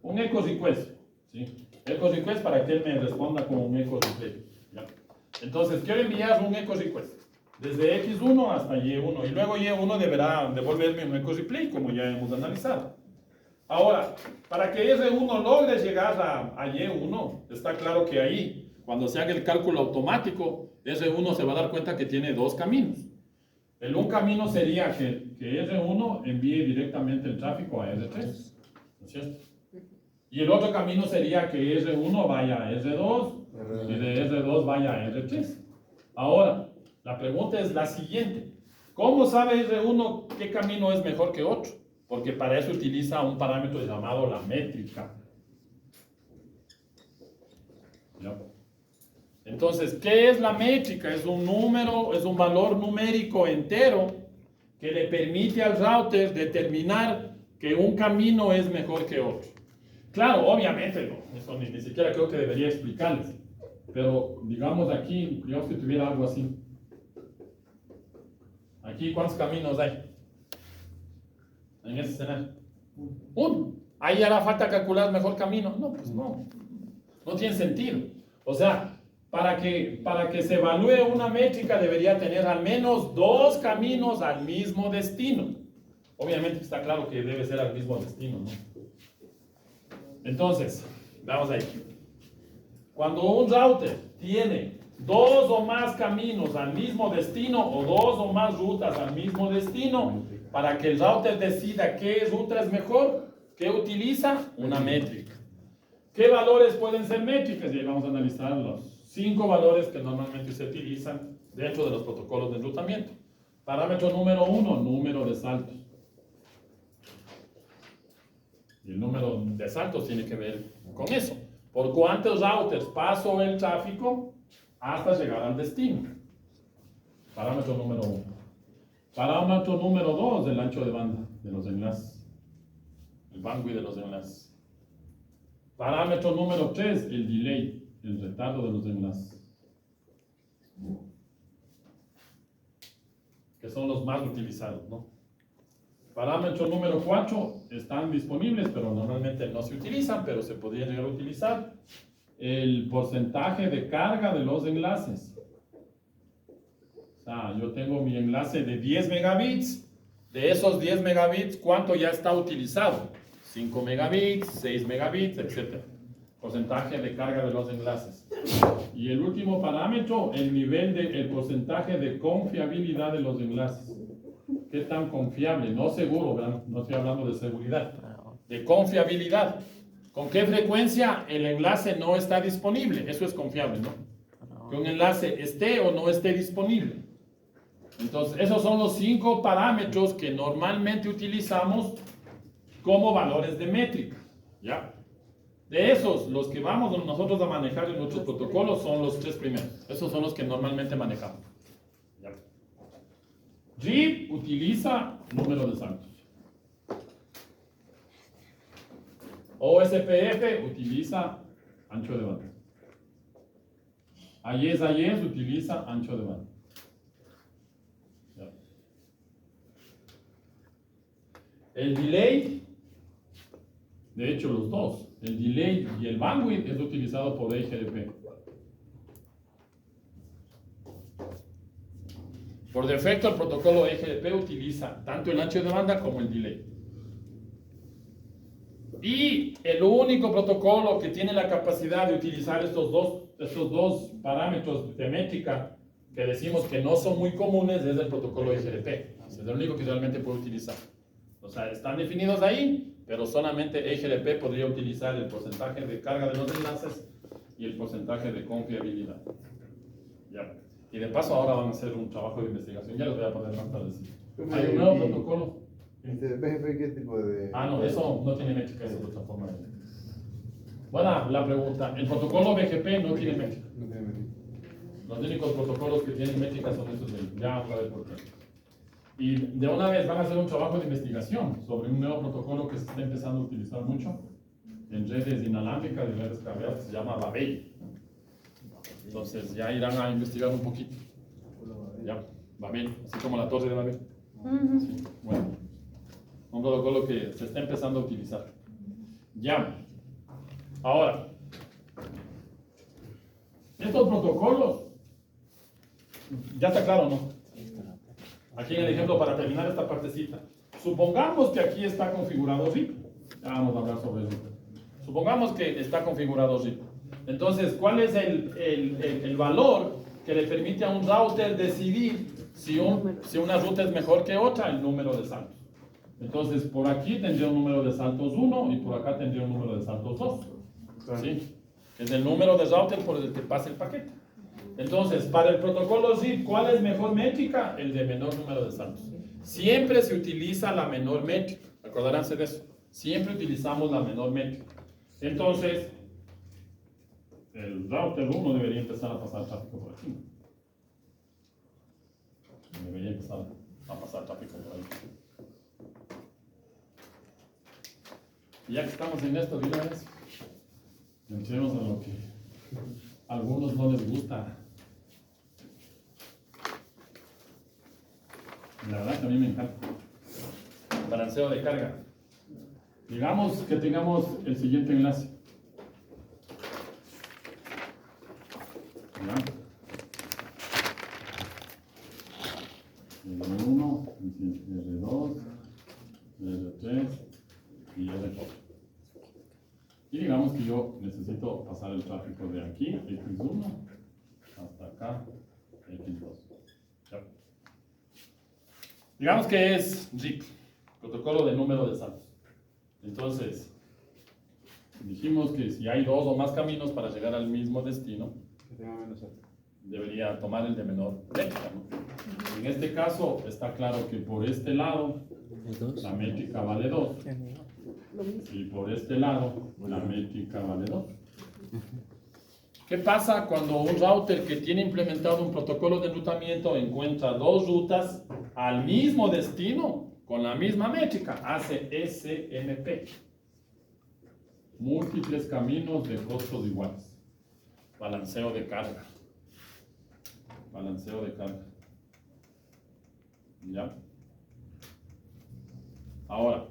A: un echo request, ¿sí? Echo request para que él me responda con un echo replay. ¿Ya? Entonces, quiero enviar un echo request desde X1 hasta Y1 y luego Y1 deberá devolverme un echo replay como ya hemos analizado. Ahora, para que R1 logre llegar a Y1, está claro que ahí, cuando se haga el cálculo automático, R1 se va a dar cuenta que tiene 2 caminos. El un camino sería que R1 envíe directamente el tráfico a R3, ¿no es cierto? Y el otro camino sería que R1 vaya a R2 y de R2 vaya a R3. Ahora, la pregunta es la siguiente. ¿Cómo sabe R1 qué camino es mejor que otro? Porque para eso utiliza un parámetro llamado la métrica. ¿Ya? Entonces, ¿qué es la métrica? Es un número, es un valor numérico entero que le permite al router determinar que un camino es mejor que otro. Claro, obviamente, no, eso ni siquiera creo que debería explicarles. Pero digamos aquí, digamos que tuviera algo así. Aquí, ¿cuántos caminos hay? En ese escenario. Uno. Ahí hará falta calcular el mejor camino. No, pues no. No tiene sentido. O sea, para que se evalúe una métrica debería tener al menos 2 caminos al mismo destino. Obviamente está claro que debe ser al mismo destino, ¿no? Entonces, vamos ahí. Cuando un router tiene 2 o más caminos al mismo destino o 2 o más rutas al mismo destino, para que el router decida qué ruta es mejor, ¿qué utiliza? Una métrica. ¿Qué valores pueden ser métricas? Y ahí vamos a analizar los 5 valores que normalmente se utilizan dentro de los protocolos de enrutamiento. Parámetro número 1, número de saltos. Y el número de saltos tiene que ver con eso. ¿Por cuántos routers paso el tráfico hasta llegar al destino? Parámetro número 1. Parámetro número 2, el ancho de banda de los enlaces. El bandwidth de los enlaces. Parámetro número 3, el delay, el retardo de los enlaces. Que son los más utilizados, ¿no? Parámetro número 4, están disponibles, pero normalmente no se utilizan, pero se podría llegar a utilizar. El porcentaje de carga de los enlaces. O sea, yo tengo mi enlace de 10 megabits. De esos 10 megabits, ¿cuánto ya está utilizado? 5 megabits, 6 megabits, etc. Porcentaje de carga de los enlaces. Y el último parámetro, el nivel el porcentaje de confiabilidad de los enlaces. ¿Qué tan confiable? No seguro, ¿verdad? No estoy hablando de seguridad. De confiabilidad. ¿Con qué frecuencia el enlace no está disponible? Eso es confiable, ¿no? Que un enlace esté o no esté disponible. Entonces, esos son los 5 parámetros que normalmente utilizamos como valores de métrica. ¿Ya? De esos, los que vamos nosotros a manejar en nuestros protocolos son los 3 primeros. Esos son los que normalmente manejamos. ¿Ya? RIP utiliza número de saltos. OSPF utiliza ancho de banda. AES utiliza ancho de banda. ¿Ya? El delay, de hecho los dos, el delay y el bandwidth es utilizado por EIGRP. Por defecto el protocolo EIGRP utiliza tanto el ancho de banda como el delay. Y el único protocolo que tiene la capacidad de utilizar estos dos parámetros de métrica que decimos que no son muy comunes es el protocolo EIGRP. Es el único que realmente puede utilizar. O sea, están definidos ahí, pero solamente EIGRP podría utilizar el porcentaje de carga de los enlaces y el porcentaje de confiabilidad. Ya. Y de paso ahora van a hacer un trabajo de investigación. Ya les voy a poner más tarde. Hay un nuevo protocolo.
G: ¿BGP qué tipo de...?
A: Ah, no, eso no tiene métrica, eso es otra forma de... Buena la pregunta. El protocolo BGP no tiene métrica.
G: No tiene métrica.
A: Los únicos protocolos que tienen métrica son estos de... Ya vamos a ver por qué. Y de una vez van a hacer un trabajo de investigación sobre un nuevo protocolo que se está empezando a utilizar mucho en redes inalámbricas y redes cableadas que se llama Babel. Entonces ya irán a investigar un poquito. Ya, Babel, así como la torre de Babel. Sí, bueno. Un protocolo que se está empezando a utilizar. Ya. Ahora, estos protocolos, ya está claro, ¿no? Aquí en el ejemplo, para terminar esta partecita. Supongamos que aquí está configurado RIP. Ya vamos a hablar sobre eso. Supongamos que está configurado RIP. Entonces, ¿cuál es el valor que le permite a un router decidir si una ruta es mejor que otra? El número de saltos. Entonces, por aquí tendría un número de saltos 1 y por acá tendría un número de saltos 2. ¿Sí? Es el número de router por el que pasa el paquete. Entonces, para el protocolo RIP, ¿cuál es mejor métrica? El de menor número de saltos. Siempre se utiliza la menor métrica. Acordaránse de eso. Siempre utilizamos la menor métrica. Entonces, el router 1 debería empezar a pasar tráfico por aquí. Debería empezar a pasar tráfico por ahí. Y ya que estamos en esto, de una vez, entremos a lo que a algunos no les gusta. La verdad que a mí me encanta. Balanceo de carga. Digamos que tengamos el siguiente enlace. ¿Ya? R1, R2, R3 y R4. Y digamos que yo necesito pasar el tráfico de aquí, X1, hasta acá, X2. ¿Ya? Digamos que es RIP, protocolo de número de saltos. Entonces, dijimos que si hay dos o más caminos para llegar al mismo destino,
G: Que tenga menos alto.
A: debería tomar el de menor métrica, ¿no? En este caso, está claro que por este lado,
D: Dos.
A: la métrica vale 2.
E: Lo mismo.
A: Y por este lado, la métrica vale 2. ¿Qué pasa cuando un router que tiene implementado un protocolo de enrutamiento encuentra dos rutas al mismo destino con la misma métrica? Hace SMP. Múltiples caminos de costos iguales. Balanceo de carga. Balanceo de carga. ¿Ya? Ahora,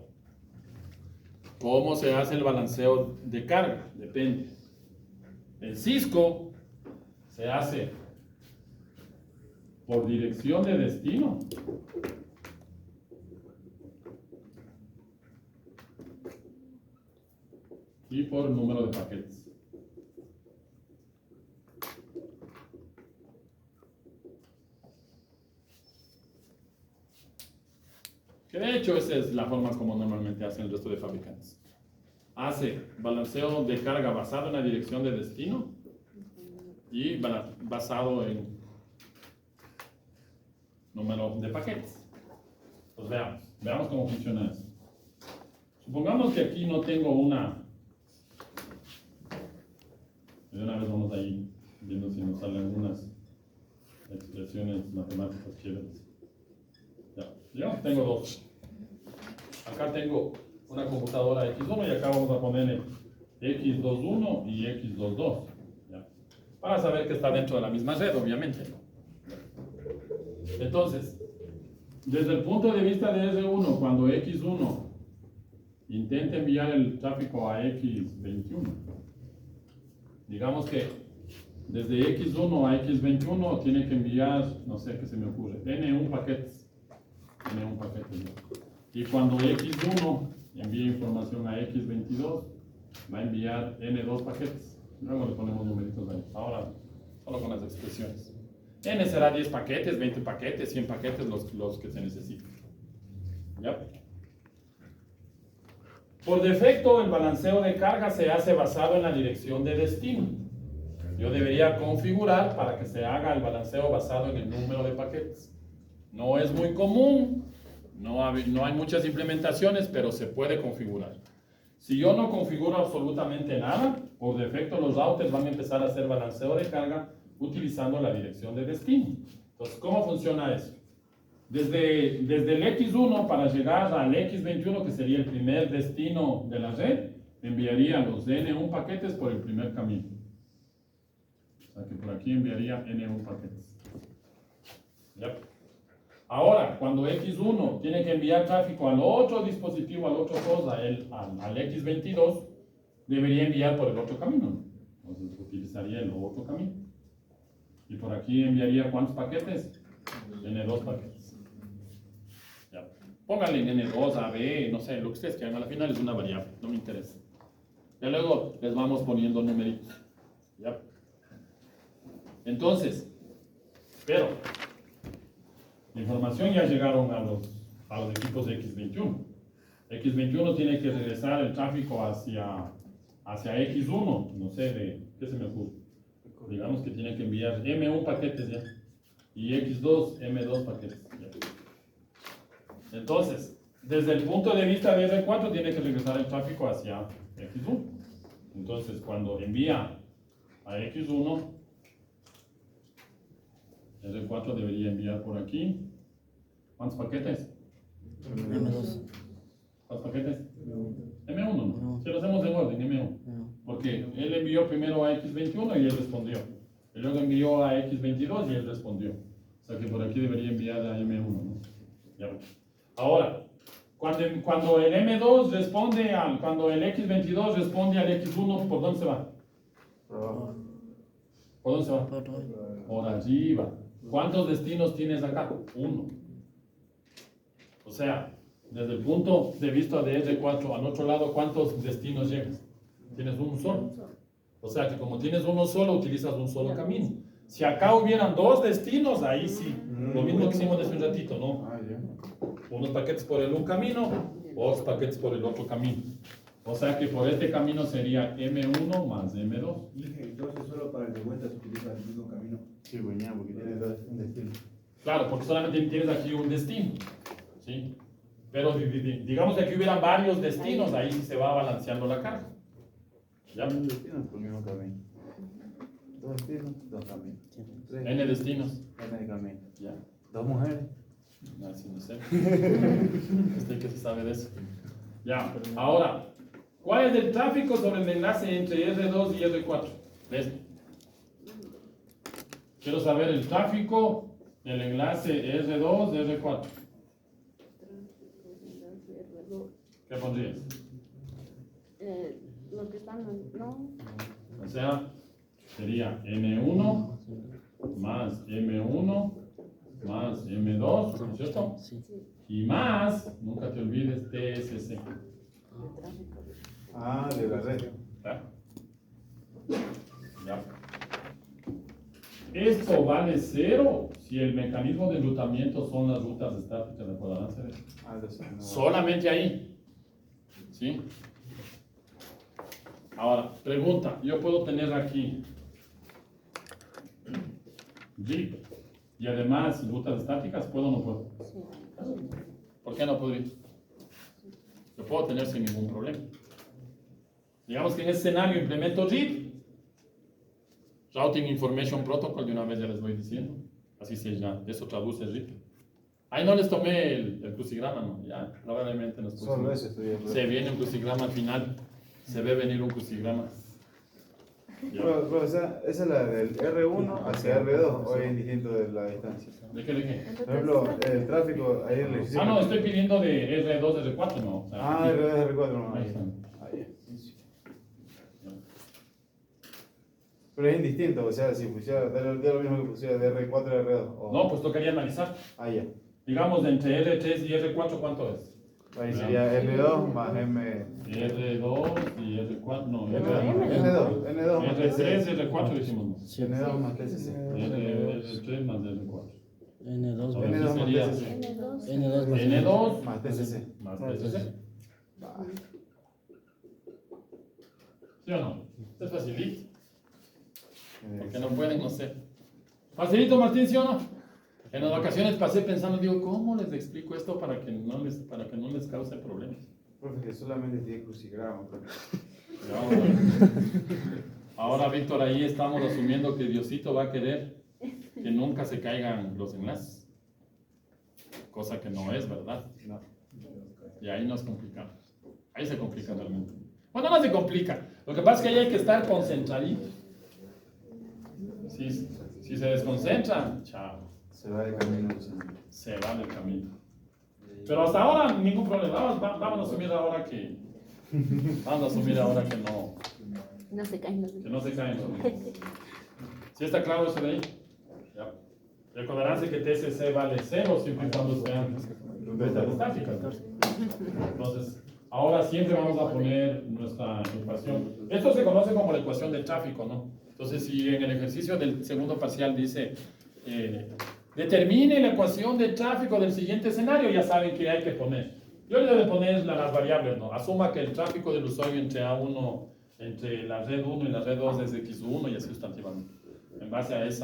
A: ¿cómo se hace el balanceo de carga? Depende. En Cisco se hace por dirección de destino. Y por número de paquetes. Que de hecho esa es la forma como normalmente hacen el resto de fabricantes. Hace balanceo de carga basado en la dirección de destino y basado en número de paquetes. Pues veamos cómo funciona eso. Supongamos que aquí no tengo una... De una vez vamos ahí viendo si nos salen algunas expresiones matemáticas chéveres. Ya, digamos que tengo dos. Acá tengo una computadora X1 y acá vamos a ponerle X21 y X22. ¿Ya? Para saber que está dentro de la misma red, obviamente. Entonces, desde el punto de vista de R1, cuando X1 intenta enviar el tráfico a X21, digamos que desde X1 a X21 tiene que enviar, no sé qué se me ocurre, N1 paquetes. N1 paquetes. Y cuando X1 envía información a X22, va a enviar N2 paquetes. Luego le ponemos numeritos ahí. Ahora, solo con las expresiones. N será 10 paquetes, 20 paquetes, 100 paquetes, los que se necesiten. ¿Ya? Por defecto, el balanceo de carga se hace basado en la dirección de destino. Yo debería configurar para que se haga el balanceo basado en el número de paquetes. No es muy común, no hay muchas implementaciones, pero se puede configurar. Si yo no configuro absolutamente nada, por defecto los routers van a empezar a hacer balanceo de carga utilizando la dirección de destino. Entonces, ¿cómo funciona eso? Desde el X1 para llegar al X21, que sería el primer destino de la red, enviaría los N1 paquetes por el primer camino. O sea que por aquí enviaría N1 paquetes. ¿Ya? Ahora, cuando X1 tiene que enviar tráfico al otro dispositivo, al otro cosa, al X22, debería enviar por el otro camino. Entonces utilizaría el otro camino. Y por aquí enviaría ¿cuántos paquetes? N2 paquetes. Ya. Pónganle en N2, AB, no sé, lo que ustedes quieran. Al final es una variable, no me interesa. Ya luego les vamos poniendo numeritos. ¿Ya? Entonces, pero la información ya llegaron a los equipos de X21. X21 tiene que regresar el tráfico hacia X1, no sé, ¿qué se me ocurre? Digamos que tiene que enviar M1 paquetes ya, y X2, M2 paquetes ya. Entonces, desde el punto de vista de R4 tiene que regresar el tráfico hacia X1. Entonces, cuando envía a a X1, R4 debería enviar por aquí. ¿Cuántos paquetes?
D: M2.
A: ¿Cuántos paquetes? M1, ¿no? Si lo hacemos en orden, M1. Porque él envió primero a X21 y él respondió. Y luego envió a X22 y él respondió. O sea que por aquí debería enviar a M1, ¿no? Ya. Ahora, cuando el M2 responde cuando el X22 responde al X1, ¿por dónde se va?
G: Por abajo.
A: ¿Por dónde se va?
D: Por
A: Por arriba. ¿Cuántos destinos tienes acá? Uno. O sea, desde el punto de vista de R4 al otro lado, ¿cuántos destinos llegas? Tienes uno solo. O sea que como tienes uno solo, utilizas un solo camino. Si acá hubieran dos destinos, ahí sí. Lo mismo que hicimos hace un ratito, ¿no?
G: Ah, ya.
A: Unos paquetes por el un camino, otros paquetes por el otro camino. O sea que por este camino sería M1 más M2.
C: Entonces solo para el de vuelta se utiliza el mismo camino.
G: Sí, buenísimo, porque tiene dos destinos.
A: Claro, porque solamente tienes aquí un destino, ¿sí? Pero digamos que aquí hubieran varios destinos, ahí sí se va balanceando la carga. ¿Ya?
G: Un destino por el mismo camino. Dos destinos, dos caminos. Tres
A: N destinos.
G: N camino.
A: ¿Ya?
G: Dos mujeres.
A: No, sí, no sé. Usted que se sabe de eso. Ya, ahora, ¿cuál es el tráfico sobre el enlace entre R2 y R4? ¿Ves? Quiero saber el tráfico del enlace R2 de R4. ¿Qué pondrías?
E: Los que están, no,
A: O sea, sería N1 más M1 más M2, ¿no es cierto?
D: Sí.
A: Y más, nunca te olvides, TSC.
G: Ah, de la red.
A: ¿Ya? Ya. Esto vale cero si el mecanismo de enrutamiento son las rutas estáticas, ¿recordarán hacer eso?
G: Ah, de eso no.
A: Solamente ahí. ¿Sí? Ahora, pregunta, yo puedo tener aquí Jeep y además rutas estáticas, ¿puedo o no puedo? ¿Por qué no podría? Lo puedo tener sin ningún problema. Digamos que en ese escenario implemento Jeep, Routing Information Protocol, de una vez ya les voy diciendo, así se llama, eso traduce Jeep. Ahí no les tomé el crucigrama, no, ya, probablemente nos pusimos.
G: Solo eso estudié.
A: Se viene un crucigrama al final, se ve venir un crucigrama. Ya.
G: Pero, o sea, esa es la del R1 hacia R2, o es distinto de la distancia.
A: ¿De qué, de qué?
G: Por ejemplo, el tráfico, ahí el ejercicio.
A: Ah, no, estoy pidiendo de R2, R4, no. O sea,
G: Ah,
A: aquí.
G: R2, R4, no.
A: Ahí está.
G: Ah, ya. Pero es indistinto, o sea, si pusiera, da lo mismo que pusiera de R4 a R2. O...
A: No, pues tocaría analizar.
G: Ah, ya.
A: Digamos, entre R3 y R4, ¿cuánto es?
G: Ahí sería R2 más M.
A: R2 y R4, no,
G: N2, N2 más
A: R3,
G: TCC.
A: R4 dijimos no.
D: Sí.
G: N2 más TCC.
A: R3 más R4.
D: N2
A: Ahora
G: N2
A: sí
G: más
A: sería
G: TCC.
D: N2 más
A: N2
G: Más TCC.
A: más TCC. ¿Sí o no? Esto es facilito. Porque no pueden, no sé. Facilito, Martín, ¿sí o no? En las vacaciones pasé pensando, digo, ¿cómo les explico esto para que no les cause problemas?
G: Profe, que solamente tiene crucigrama.
A: Ahora, Víctor, ahí estamos asumiendo que Diosito va a querer que nunca se caigan los enlaces. Cosa que no es, ¿verdad?
G: No.
A: Y ahí nos complicamos. Ahí se complica realmente. Bueno, no se complica. Lo que pasa es que ahí hay que estar concentradito. Si se desconcentran, chao.
G: Se va de camino.
A: Se va del camino. Pero hasta ahora ningún problema. Vamos a asumir ahora que no.
E: no se caen los
A: Que no se caen. ¿Sí está claro eso de ahí? Ya. Recordarán que TCC vale 0 siempre y cuando sean rutas estáticas. Entonces, ahora siempre vamos a poner nuestra ecuación. Esto se conoce como la ecuación del tráfico, ¿no? Entonces, si en el ejercicio del segundo parcial dice determine la ecuación del tráfico del siguiente escenario, ya saben que hay que poner. Yo le debo poner las variables, ¿no? Asuma que el tráfico del usuario entre A1, entre la red 1 y la red 2 es X1 y así sustantivamente. En base a esos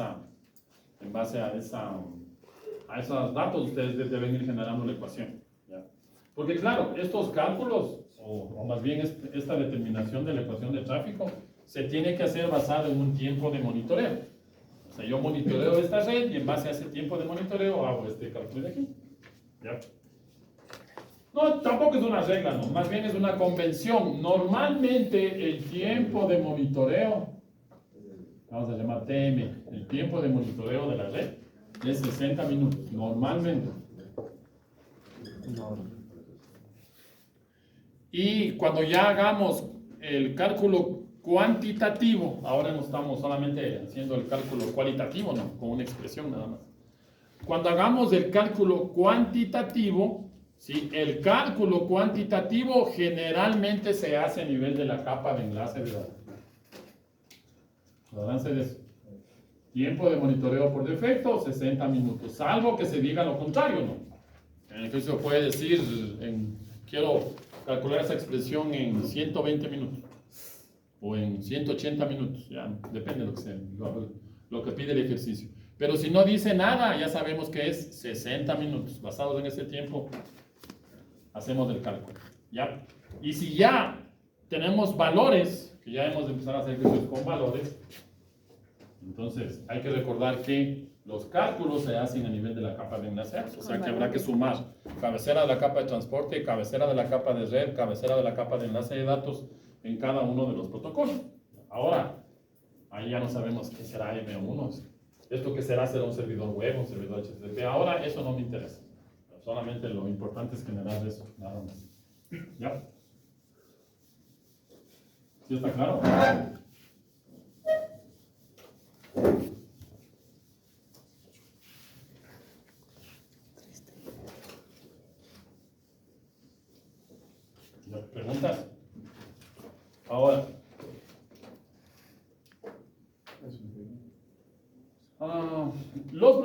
A: datos ustedes deben ir generando la ecuación. ¿Ya? Porque claro, estos cálculos, o más bien esta determinación de la ecuación de tráfico, se tiene que hacer basado en un tiempo de monitoreo. O sea, yo monitoreo esta red y en base a ese tiempo de monitoreo hago este cálculo de aquí. ¿Ya? No, tampoco es una regla, no, más bien es una convención. Normalmente el tiempo de monitoreo, vamos a llamar TM, el tiempo de monitoreo de la red es 60 minutos, normalmente. Y cuando ya hagamos el cálculo cuantitativo, ahora no estamos solamente haciendo el cálculo cualitativo, no, con una expresión nada más. Cuando hagamos el cálculo cuantitativo, ¿sí? El cálculo cuantitativo generalmente se hace a nivel de la capa de enlace de datos. Acuérdense de eso. Tiempo de monitoreo por defecto, 60 minutos, salvo que se diga lo contrario, ¿no? En el ejercicio puede decir, quiero calcular esa expresión en 120 minutos o en 180 minutos, ya depende de lo que sea, lo que pide el ejercicio. Pero si no dice nada, ya sabemos que es 60 minutos. Basados en ese tiempo, hacemos el cálculo, ¿ya? Y si ya tenemos valores, que ya hemos de empezar a hacer ejercicios con valores, entonces hay que recordar que los cálculos se hacen a nivel de la capa de enlaces, o sea que habrá que sumar cabecera de la capa de transporte, cabecera de la capa de red, cabecera de la capa de enlace de datos en cada uno de los protocolos. Ahora, ahí ya no sabemos qué será M1, esto que será un servidor web, un servidor HTTP. Ahora eso no me interesa, solamente lo importante es generar eso, nada más. ¿Ya? ¿Sí está claro? ¿Preguntas? Ahora, los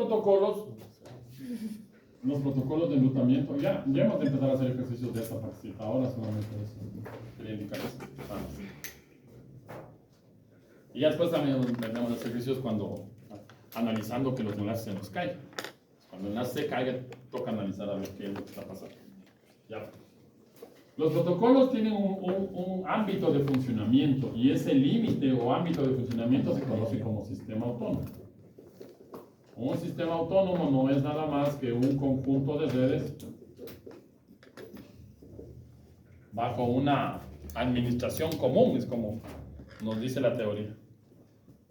A: protocolos de enrutamiento, ya hemos de empezar a hacer ejercicios de esta partida. Ahora solamente eso, quería indicar eso. Y ya después también vendremos los ejercicios cuando analizando que los enlaces se nos caen. Cuando el enlace se caiga, toca analizar a ver qué es lo que está pasando. Ya. Los protocolos tienen un ámbito de funcionamiento y ese límite o ámbito de funcionamiento se conoce como sistema autónomo. Un sistema autónomo no es nada más que un conjunto de redes bajo una administración común, es como nos dice la teoría.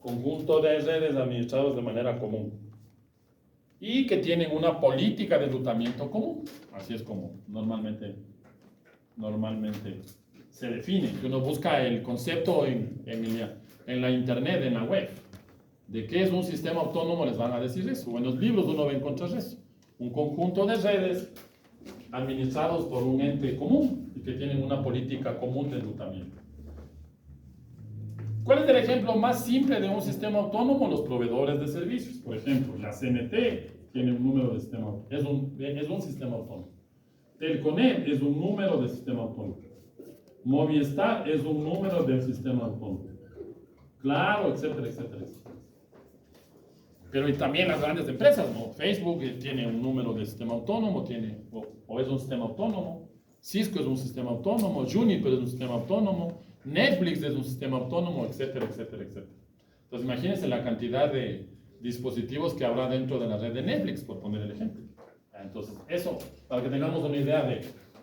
A: Conjunto de redes administrados de manera común y que tienen una política de enrutamiento común. Así es como normalmente se define, que uno busca el concepto en la internet, en la web, de qué es un sistema autónomo, les van a decir eso, o en los libros uno va a encontrar eso, un conjunto de redes administrados por un ente común y que tienen una política común de enrutamiento. ¿Cuál es el ejemplo más simple de un sistema autónomo? Los proveedores de servicios. Por ejemplo, la CNT tiene un número de sistema, es un sistema autónomo. Telconet es un número de sistema autónomo. Movistar es un número del sistema autónomo. Claro, etcétera, etcétera, etcétera. Pero y también las grandes empresas, ¿no? Facebook tiene un número de sistema autónomo, o es un sistema autónomo. Cisco es un sistema autónomo, Juniper es un sistema autónomo, Netflix es un sistema autónomo, etcétera, etcétera, etcétera. Entonces imagínense la cantidad de dispositivos que habrá dentro de la red de Netflix, por poner el ejemplo. Entonces, eso, para que tengamos una idea de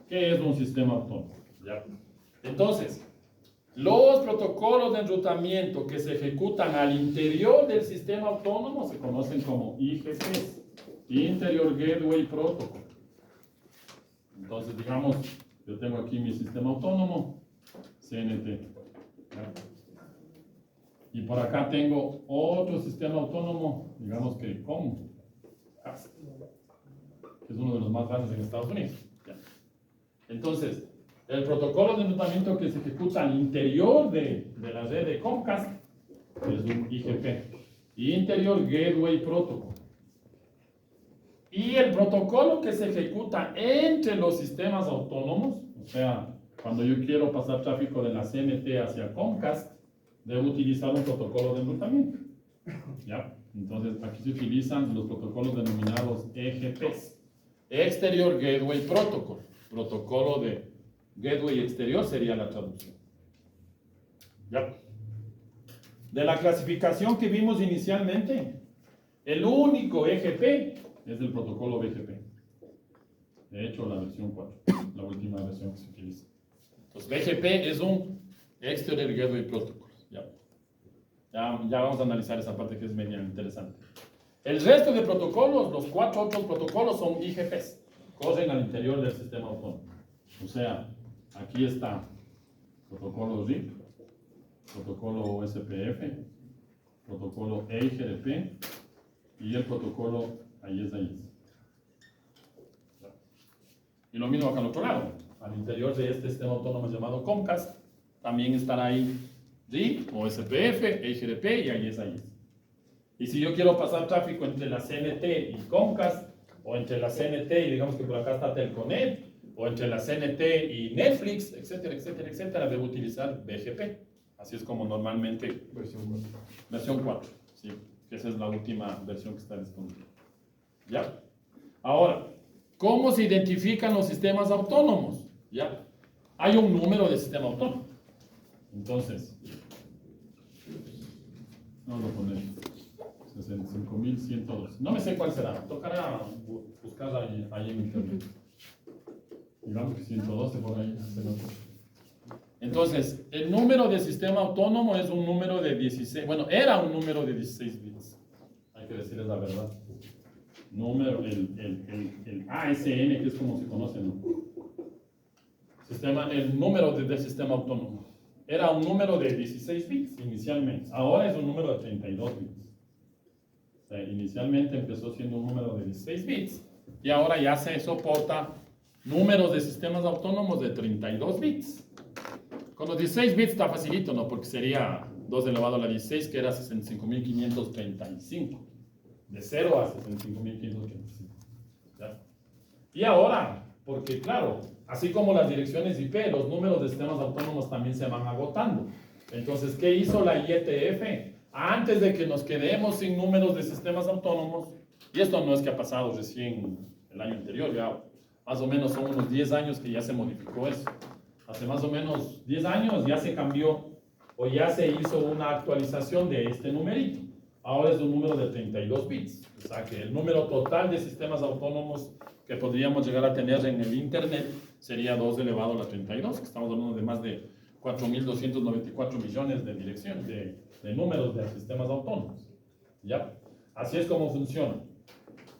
A: qué es un sistema autónomo. ¿Ya? Entonces, los protocolos de enrutamiento que se ejecutan al interior del sistema autónomo se conocen como IGPs, Interior Gateway Protocol. Entonces, digamos, yo tengo aquí mi sistema autónomo, CNT. ¿Ya? Y por acá tengo otro sistema autónomo, digamos que Comcast, que es uno de los más grandes en Estados Unidos. ¿Ya? Entonces, el protocolo de enrutamiento que se ejecuta al interior de la red de Comcast es un IGP, Interior Gateway Protocol. Y el protocolo que se ejecuta entre los sistemas autónomos, o sea, cuando yo quiero pasar tráfico de la CNT hacia Comcast, debo utilizar un protocolo de enrutamiento. ¿Ya? Entonces, aquí se utilizan los protocolos denominados EGPs. Exterior Gateway Protocol. Protocolo de Gateway exterior sería la traducción. ¿Ya? de la clasificación que vimos inicialmente, el único EGP es el protocolo BGP. De hecho, la versión 4, la última versión que se utiliza. Entonces, BGP es un Exterior Gateway Protocol. Ya vamos a analizar esa parte que es media interesante. El resto de protocolos, los 4 otros protocolos son IGPs, corren al interior del sistema autónomo. O sea, aquí está protocolo RIP, protocolo OSPF, protocolo EIGRP y el protocolo AIS. Y lo mismo acá al otro lado, al interior de este sistema autónomo llamado Comcast, también estará ahí RIP, OSPF, EIGRP y AIS. Y si yo quiero pasar tráfico entre la CNT y Comcast, o entre la CNT y digamos que por acá está Telconet, o entre la CNT y Netflix, etcétera, etcétera, etcétera, debo utilizar BGP. Así es como normalmente versión 4, ¿sí? Que esa es la última versión que está disponible. ¿Ya? Ahora, ¿cómo se identifican los sistemas autónomos? ¿Ya? Hay un número de sistema autónomo. Entonces, vamos a poner 65.102. No me sé cuál será, tocará buscar ahí en internet. Digamos que 112 por ahí. Entonces, el número de sistema autónomo es un número de 16, bueno, era un número de 16 bits. Hay que decirles la verdad. Número, el ASN, que es como se conoce, ¿no? El número del sistema autónomo. Era un número de 16 bits inicialmente. Ahora es un número de 32 bits. O sea, inicialmente empezó siendo un número de 16 bits y ahora ya se soporta números de sistemas autónomos de 32 bits. Con los 16 bits está facilito, ¿no? Porque sería 2 elevado a la 16, que era 65.535. De 0 a 65.535. ¿Ya? Y ahora, porque claro, así como las direcciones IP, los números de sistemas autónomos también se van agotando. Entonces, ¿qué hizo la IETF? Antes de que nos quedemos sin números de sistemas autónomos, y esto no es que ha pasado recién el año anterior, ya más o menos son unos 10 años que ya se modificó eso. Hace más o menos 10 años ya se cambió o ya se hizo una actualización de este numerito. Ahora es un número de 32 bits. O sea que el número total de sistemas autónomos que podríamos llegar a tener en el Internet sería 2 elevado a la 32, que estamos hablando de más de 4.294 millones de direcciones, de números de sistemas autónomos. ¿Ya? Así es como funciona.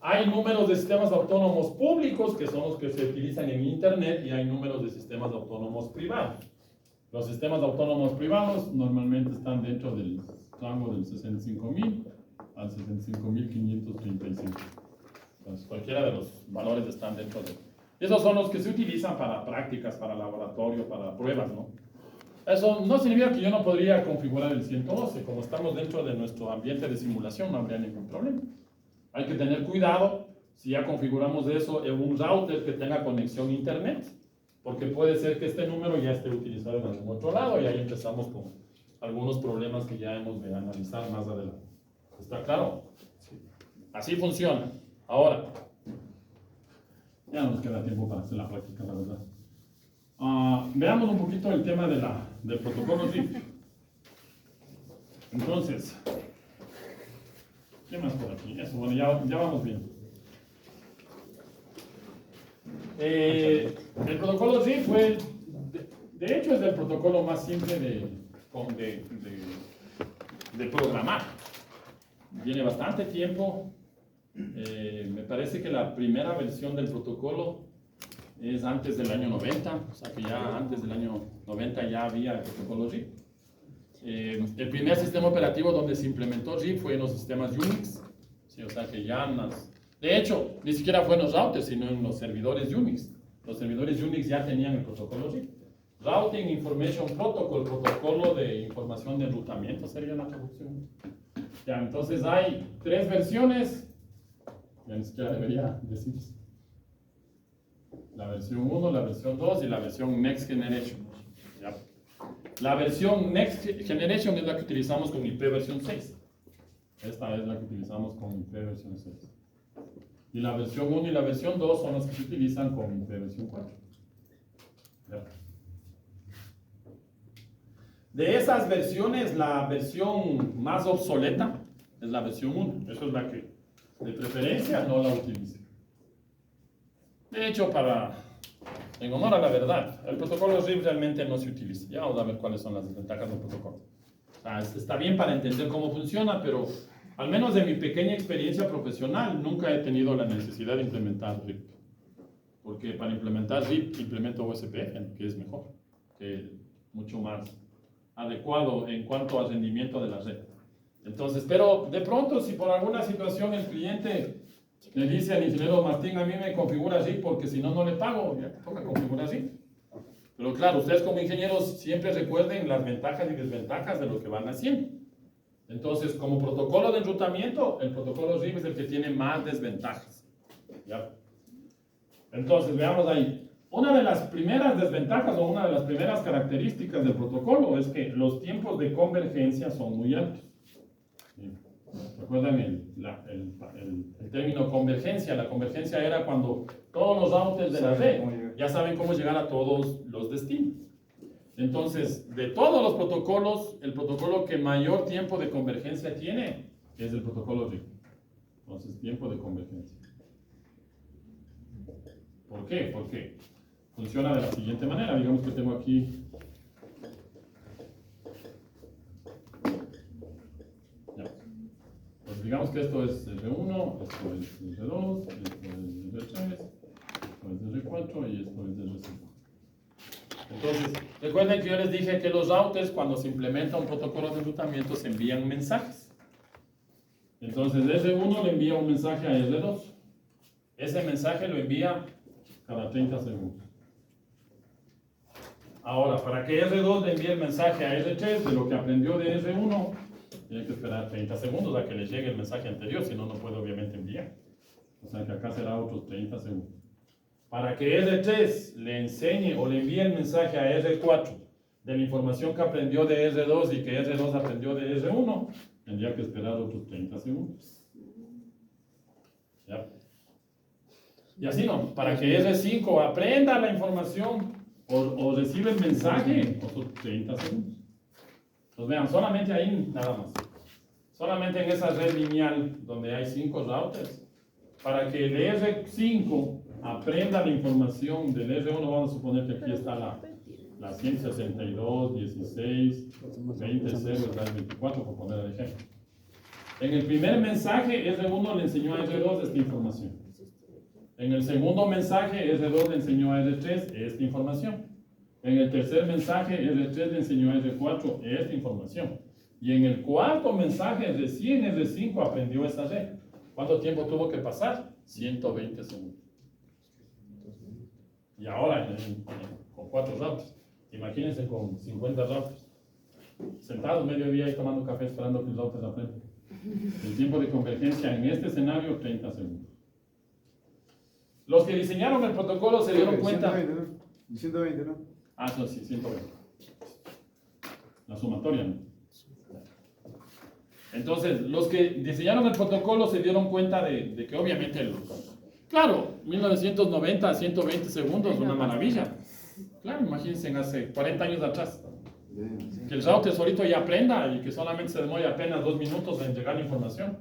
A: Hay números de sistemas autónomos públicos, que son los que se utilizan en Internet, y hay números de sistemas autónomos privados. Los sistemas autónomos privados normalmente están dentro del rango del 65.000 al 65.535. Entonces, cualquiera de los valores están dentro de... Esos son los que se utilizan para prácticas, para laboratorio, para pruebas, ¿no? Eso no significa que yo no podría configurar el 112. Como estamos dentro de nuestro ambiente de simulación, no habría ningún problema. Hay que tener cuidado si ya configuramos eso en un router que tenga conexión a Internet, porque puede ser que este número ya esté utilizado en algún otro lado y ahí empezamos con algunos problemas que ya hemos de analizar más adelante. ¿Está claro? Sí. Así funciona. Ahora, ya no nos queda tiempo para hacer la práctica, la verdad. Veamos un poquito el tema del protocolo RIP. Entonces, ¿qué más por aquí? Eso, bueno, ya vamos bien. El protocolo RIP fue, de hecho, es el protocolo más simple de programar. Viene bastante tiempo. Me parece que la primera versión del protocolo es antes del año 90, o sea que ya antes del año 90 ya había el protocolo RIP. El primer sistema operativo donde se implementó RIP fue en los sistemas Unix, ¿sí? O sea que ya de hecho, ni siquiera fue en los routers, sino en los servidores Unix. Los servidores Unix ya tenían el protocolo RIP. Routing Information Protocol, protocolo de información de enrutamiento sería la traducción. Ya, entonces hay 3 versiones, ya ni siquiera debería decirse. La versión 1, la versión 2 y la versión Next Generation. ¿Ya? La versión Next Generation es la que utilizamos con IP versión 6. Esta es la que utilizamos con IP versión 6. Y la versión 1 y la versión 2 son las que se utilizan con IP versión 4. ¿Ya? De esas versiones, la versión más obsoleta es la versión 1. Esa es la que, de preferencia, no la utilice. De hecho, en honor a la verdad, el protocolo RIP realmente no se utiliza. Ya vamos a ver cuáles son las desventajas del protocolo. O sea, está bien para entender cómo funciona, pero al menos de mi pequeña experiencia profesional, nunca he tenido la necesidad de implementar RIP. Porque para implementar RIP, implemento USPF, que es mejor, que mucho más adecuado en cuanto al rendimiento de la red. Entonces, pero de pronto, si por alguna situación el cliente le dice al ingeniero Martín, a mí me configura RIP porque si no, no le pago, ya te toca configurar RIP. Pero claro, ustedes como ingenieros siempre recuerden las ventajas y desventajas de lo que van haciendo. Entonces, como protocolo de enrutamiento, el protocolo RIP es el que tiene más desventajas. ¿Ya? Entonces, veamos ahí. Una de las primeras desventajas o una de las primeras características del protocolo es que los tiempos de convergencia son muy altos. ¿Recuerdan el término convergencia? La convergencia era cuando todos los routers de la red ya saben cómo llegar a todos los destinos. Entonces, de todos los protocolos, el protocolo que mayor tiempo de convergencia tiene es el protocolo RIP. Entonces, tiempo de convergencia. ¿Por qué? Porque funciona de la siguiente manera. Digamos que tengo aquí pues digamos que esto es R1, esto es R2, esto es R3, esto es R4 y esto es R5. Entonces, recuerden que yo les dije que los routers, cuando se implementa un protocolo de enrutamiento, se envían mensajes. Entonces, R1 le envía un mensaje a R2. Ese mensaje lo envía cada 30 segundos. Ahora, para que R2 le envíe el mensaje a R3 de lo que aprendió de R1, tiene que esperar 30 segundos a que le llegue el mensaje anterior, si no, no puede obviamente enviar. O sea que acá será otros 30 segundos. Para que R3 le enseñe o le envíe el mensaje a R4 de la información que aprendió de R2 y que R2 aprendió de R1, tendría que esperar otros 30 segundos. ¿Ya? Y así no, para que R5 aprenda la información o reciba el mensaje, otros 30 segundos. Entonces vean, solamente ahí nada más. Solamente en esa red lineal donde hay 5 routers, para que el R5 aprenda la información del R1, vamos a suponer que aquí está la 162, 16, 20, 0, 24, por poner el ejemplo. En el primer mensaje, R1 le enseñó a R2 esta información. En el segundo mensaje, R2 le enseñó a R3 esta información. En el tercer mensaje, R3 le enseñó a R4 esta información. Y en el cuarto mensaje, recién R5 aprendió esa red. ¿Cuánto tiempo tuvo que pasar? 120 segundos. Y ahora, con 4 routers. Imagínense con 50 routers. Sentados medio día ahí tomando café esperando que los routers aprendan. El tiempo de convergencia en este escenario, 30 segundos. Los que diseñaron el protocolo se dieron cuenta...
G: 120, ¿no?
A: Ah, eso sí, 120. La sumatoria, ¿no? Entonces, los que diseñaron el protocolo se dieron cuenta de que obviamente, claro, 1990 a 120 segundos, una maravilla. Claro, imagínense hace 40 años atrás. Que el router solito ya aprenda y que solamente se demore apenas 2 minutos en llegar la información.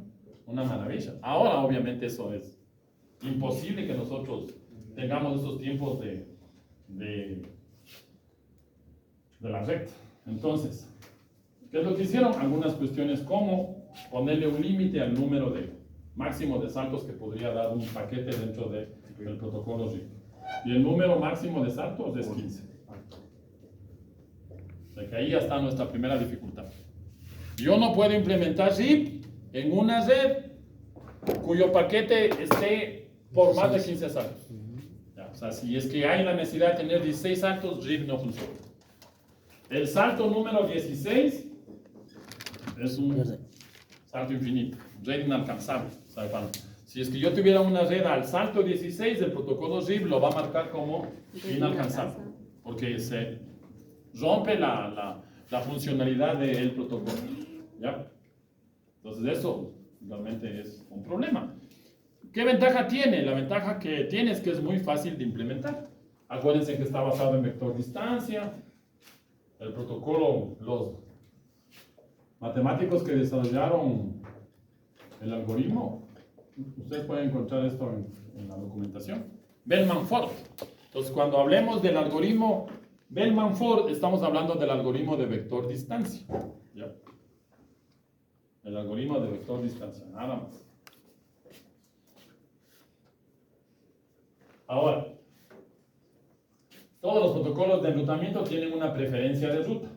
A: Una maravilla. Ahora, obviamente, eso es imposible que nosotros tengamos esos tiempos de la red. Entonces, ¿qué es lo que hicieron? Algunas cuestiones como ponerle un límite al número máximo de saltos que podría dar un paquete dentro del protocolo RIP. Y el número máximo de saltos es 15. O sea que ahí ya está nuestra primera dificultad. Yo no puedo implementar RIP en una red cuyo paquete esté por más de 15 saltos. Ya, o sea, si es que hay la necesidad de tener 16 saltos, RIP no funciona. El salto número 16 es un salto infinito, red inalcanzable. Si es que yo tuviera una red al salto 16, el protocolo RIP lo va a marcar como inalcanzable, porque se rompe la funcionalidad del protocolo. ¿Ya? Entonces eso realmente es un problema. ¿Qué ventaja tiene? La ventaja que tiene es que es muy fácil de implementar. Acuérdense que está basado en vector distancia. el protocolo, los matemáticos que desarrollaron el algoritmo, ustedes pueden encontrar esto en la documentación, Bellman-Ford. Entonces, cuando hablemos del algoritmo Bellman-Ford, estamos hablando del algoritmo de vector distancia. ¿Ya? El algoritmo de vector distancia, nada más. Ahora, todos los protocolos de enrutamiento tienen una preferencia de ruta.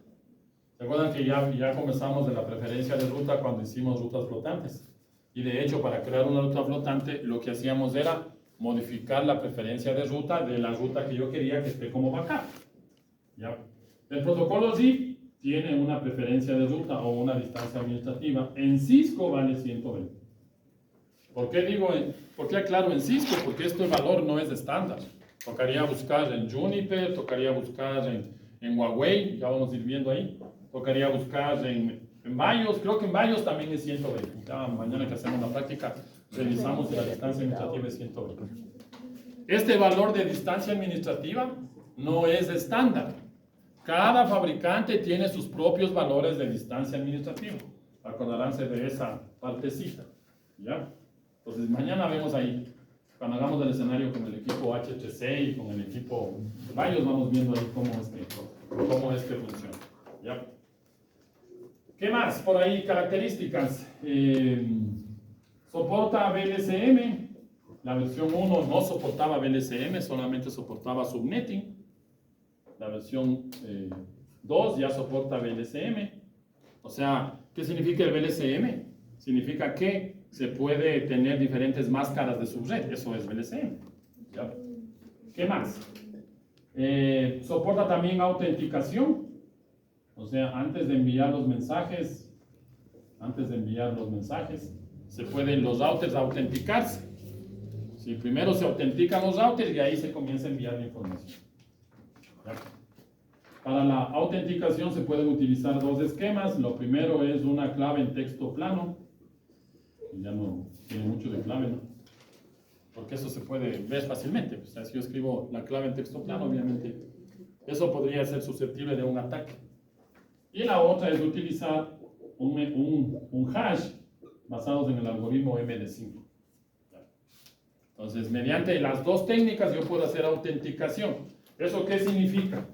A: ¿Se acuerdan que ya comenzamos de la preferencia de ruta cuando hicimos rutas flotantes? Y de hecho, para crear una ruta flotante, lo que hacíamos era modificar la preferencia de ruta de la ruta que yo quería que esté como backup. ¿Ya? El protocolo ZIP tiene una preferencia de ruta o una distancia administrativa. En Cisco vale 120. ¿Por qué aclaro en Cisco? Porque este valor no es estándar. Tocaría buscar en Juniper, tocaría buscar en Huawei, ya vamos a ir viendo ahí. Tocaría buscar en BIOS, creo que en BIOS también es 120. Ya mañana que hacemos la práctica, revisamos si la distancia administrativa es 120. Este valor de distancia administrativa no es estándar. Cada fabricante tiene sus propios valores de distancia administrativa. Acordaránse de esa partecita. ¿Ya? Entonces, mañana vemos ahí, cuando hagamos el escenario con el equipo HTC y con el equipo BIOS, vamos viendo ahí cómo es que funciona. ¿Ya? ¿Qué más? Por ahí, características. Soporta VLCM. La versión 1 no soportaba VLCM, solamente soportaba subnetting. La versión 2 ya soporta VLCM. O sea, ¿qué significa el VLCM? Significa que se puede tener diferentes máscaras de subred. Eso es VLCM. ¿Ya? ¿Qué más? Soporta también autenticación. O sea, antes de enviar los mensajes, se pueden los routers autenticarse. Si primero se autentican los routers y ahí se comienza a enviar la información. ¿Ya? Para la autenticación se pueden utilizar dos esquemas. Lo primero es una clave en texto plano. Ya no tiene mucho de clave, ¿no? Porque eso se puede ver fácilmente. O sea, si yo escribo la clave en texto plano, obviamente eso podría ser susceptible de un ataque. Y la otra es utilizar un hash basados en el algoritmo MD5. Entonces, mediante las dos técnicas yo puedo hacer autenticación. ¿Eso qué significa?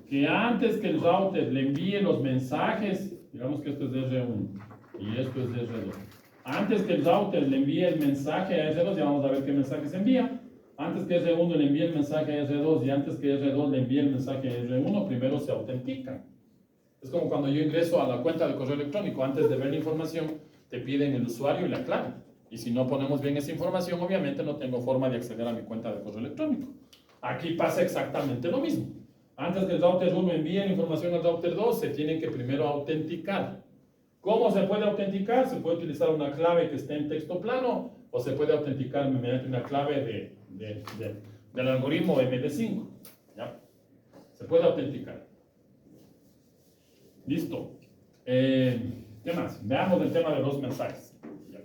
A: Que antes que el router le envíe los mensajes, digamos que esto es R1 y esto es R2. Antes que el router le envíe el mensaje a R2, ya vamos a ver qué mensaje se envía. Antes que R1 le envíe el mensaje a R2 y antes que R2 le envíe el mensaje a R1, primero se autentican. Es como cuando yo ingreso a la cuenta de correo electrónico, antes de ver la información, te piden el usuario y la clave. Y si no ponemos bien esa información, obviamente no tengo forma de acceder a mi cuenta de correo electrónico. Aquí pasa exactamente lo mismo. Antes que el router 1 envíe la información al router 2, se tienen que primero autenticar. ¿Cómo se puede autenticar? Se puede utilizar una clave que esté en texto plano o se puede autenticar mediante una clave del algoritmo MD5. ¿Ya? Se puede autenticar. Listo. ¿Qué más? Veamos el tema de los mensajes. ¿Ya?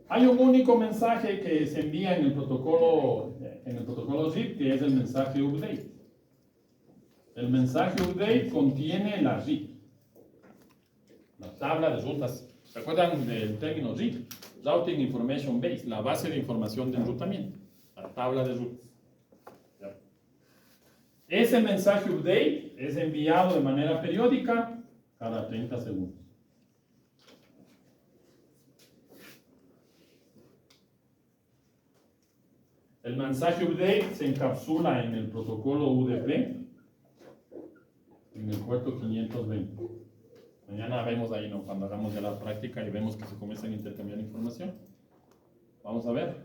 A: Hay un único mensaje que se envía en el protocolo ZIP, que es el mensaje update. El mensaje update contiene la RIP, la tabla de rutas. ¿Se acuerdan del término RIP? Routing Information Base, la base de información de enrutamiento, la tabla de rutas. ¿Ya? Ese mensaje update es enviado de manera periódica cada 30 segundos. El mensaje update se encapsula en el protocolo UDP, en el puerto 520. Mañana vemos ahí, ¿no? Cuando hagamos ya la práctica y vemos que se comienzan a intercambiar información. Vamos a ver.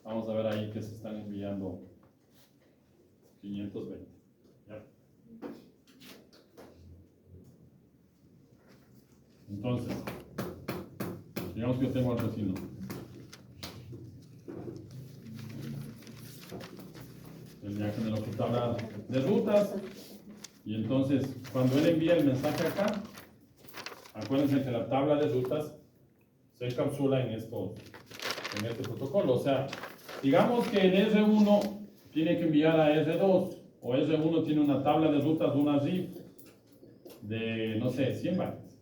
A: Vamos a ver ahí que se están enviando 520. ¿Ya? Entonces, digamos que yo tengo al vecino. El ya que me lo tabla de rutas. Y entonces, cuando él envía el mensaje acá, acuérdense que la tabla de rutas se encapsula en este protocolo. O sea, digamos que el R1 tiene que enviar a R2, o R1 tiene una tabla de rutas de una RIF de, no sé, 100 bytes.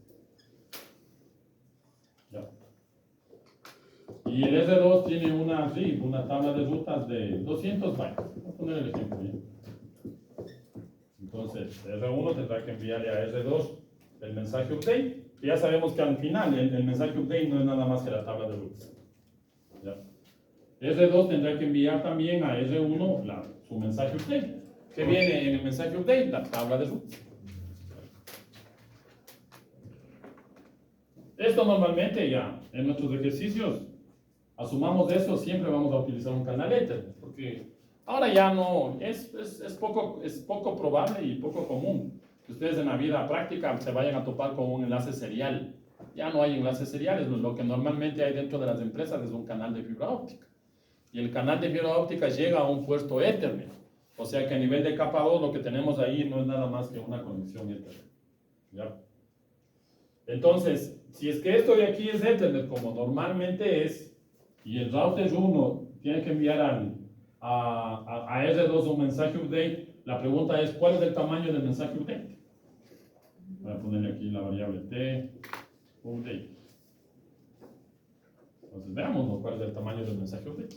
A: Ya. Y el R2 tiene una RIF, una tabla de rutas de 200 bytes. Voy a poner el ejemplo. ¿Ya? Entonces, R1 tendrá que enviarle a R2 el mensaje update. Y ya sabemos que al final el mensaje update no es nada más que la tabla de rutas. ¿Ya? R2 tendrá que enviar también a R1 su mensaje update. ¿Qué viene en el mensaje update? La tabla de rutas. Esto normalmente ya en nuestros ejercicios, asumamos eso, siempre vamos a utilizar un canal Ethernet, porque ahora ya no, es poco probable y poco común que ustedes en la vida práctica se vayan a topar con un enlace serial. Ya no hay enlaces seriales, lo que normalmente hay dentro de las empresas es un canal de fibra óptica. Y el canal de fibra óptica llega a un puerto Ethernet. O sea que a nivel de capa 2 lo que tenemos ahí no es nada más que una conexión Ethernet. ¿Ya? Entonces, si es que esto de aquí es Ethernet como normalmente es, y el router 1 tiene que enviar a R2 un mensaje update, la pregunta es, ¿cuál es el tamaño del mensaje update? Voy a ponerle aquí la variable t, update. Entonces veamos, ¿no?, cuál es el tamaño del mensaje update.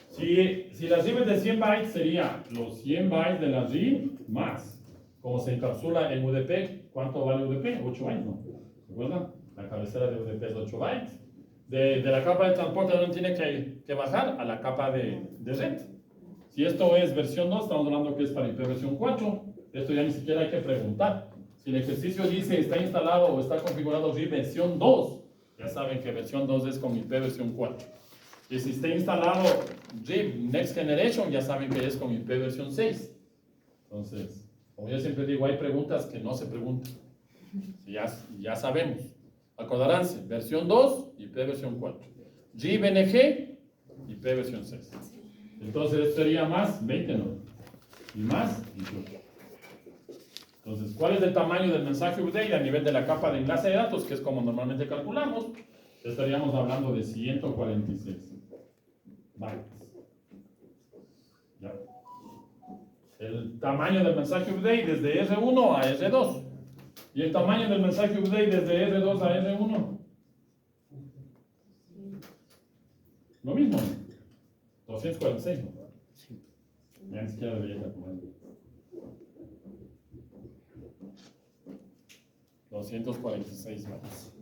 A: Si la RIF es de 100 bytes, sería los 100 bytes de la RIF más, como se encapsula en UDP, ¿cuánto vale UDP? 8 bytes, ¿no? ¿Recuerdan? La cabecera de UDP es 8 bytes. De la capa de transporte uno tiene que bajar a la capa de red. Si esto es versión 2, estamos hablando que es para IP versión 4. Esto ya ni siquiera hay que preguntar. Si el ejercicio dice está instalado o está configurado RIF versión 2, ya saben que versión 2 es con IP versión 4. Y si está instalado RIF Next Generation, ya saben que es con IP versión 6. Entonces, como yo siempre digo, hay preguntas que no se preguntan. Ya sabemos. Acordaránse, versión 2, IP versión 4. RIF NG, IP versión 6. Entonces, esto sería más 20, ¿no? Y más 18. Entonces, ¿cuál es el tamaño del mensaje update a nivel de la capa de enlace de datos? Que es como normalmente calculamos. Estaríamos hablando de 146 bytes. ¿Ya? El tamaño del mensaje update desde R1 a R2. ¿Y el tamaño del mensaje update desde R2 a R1? Lo mismo. 246, ¿no? Ya ni siquiera debería calcular. 246 bytes.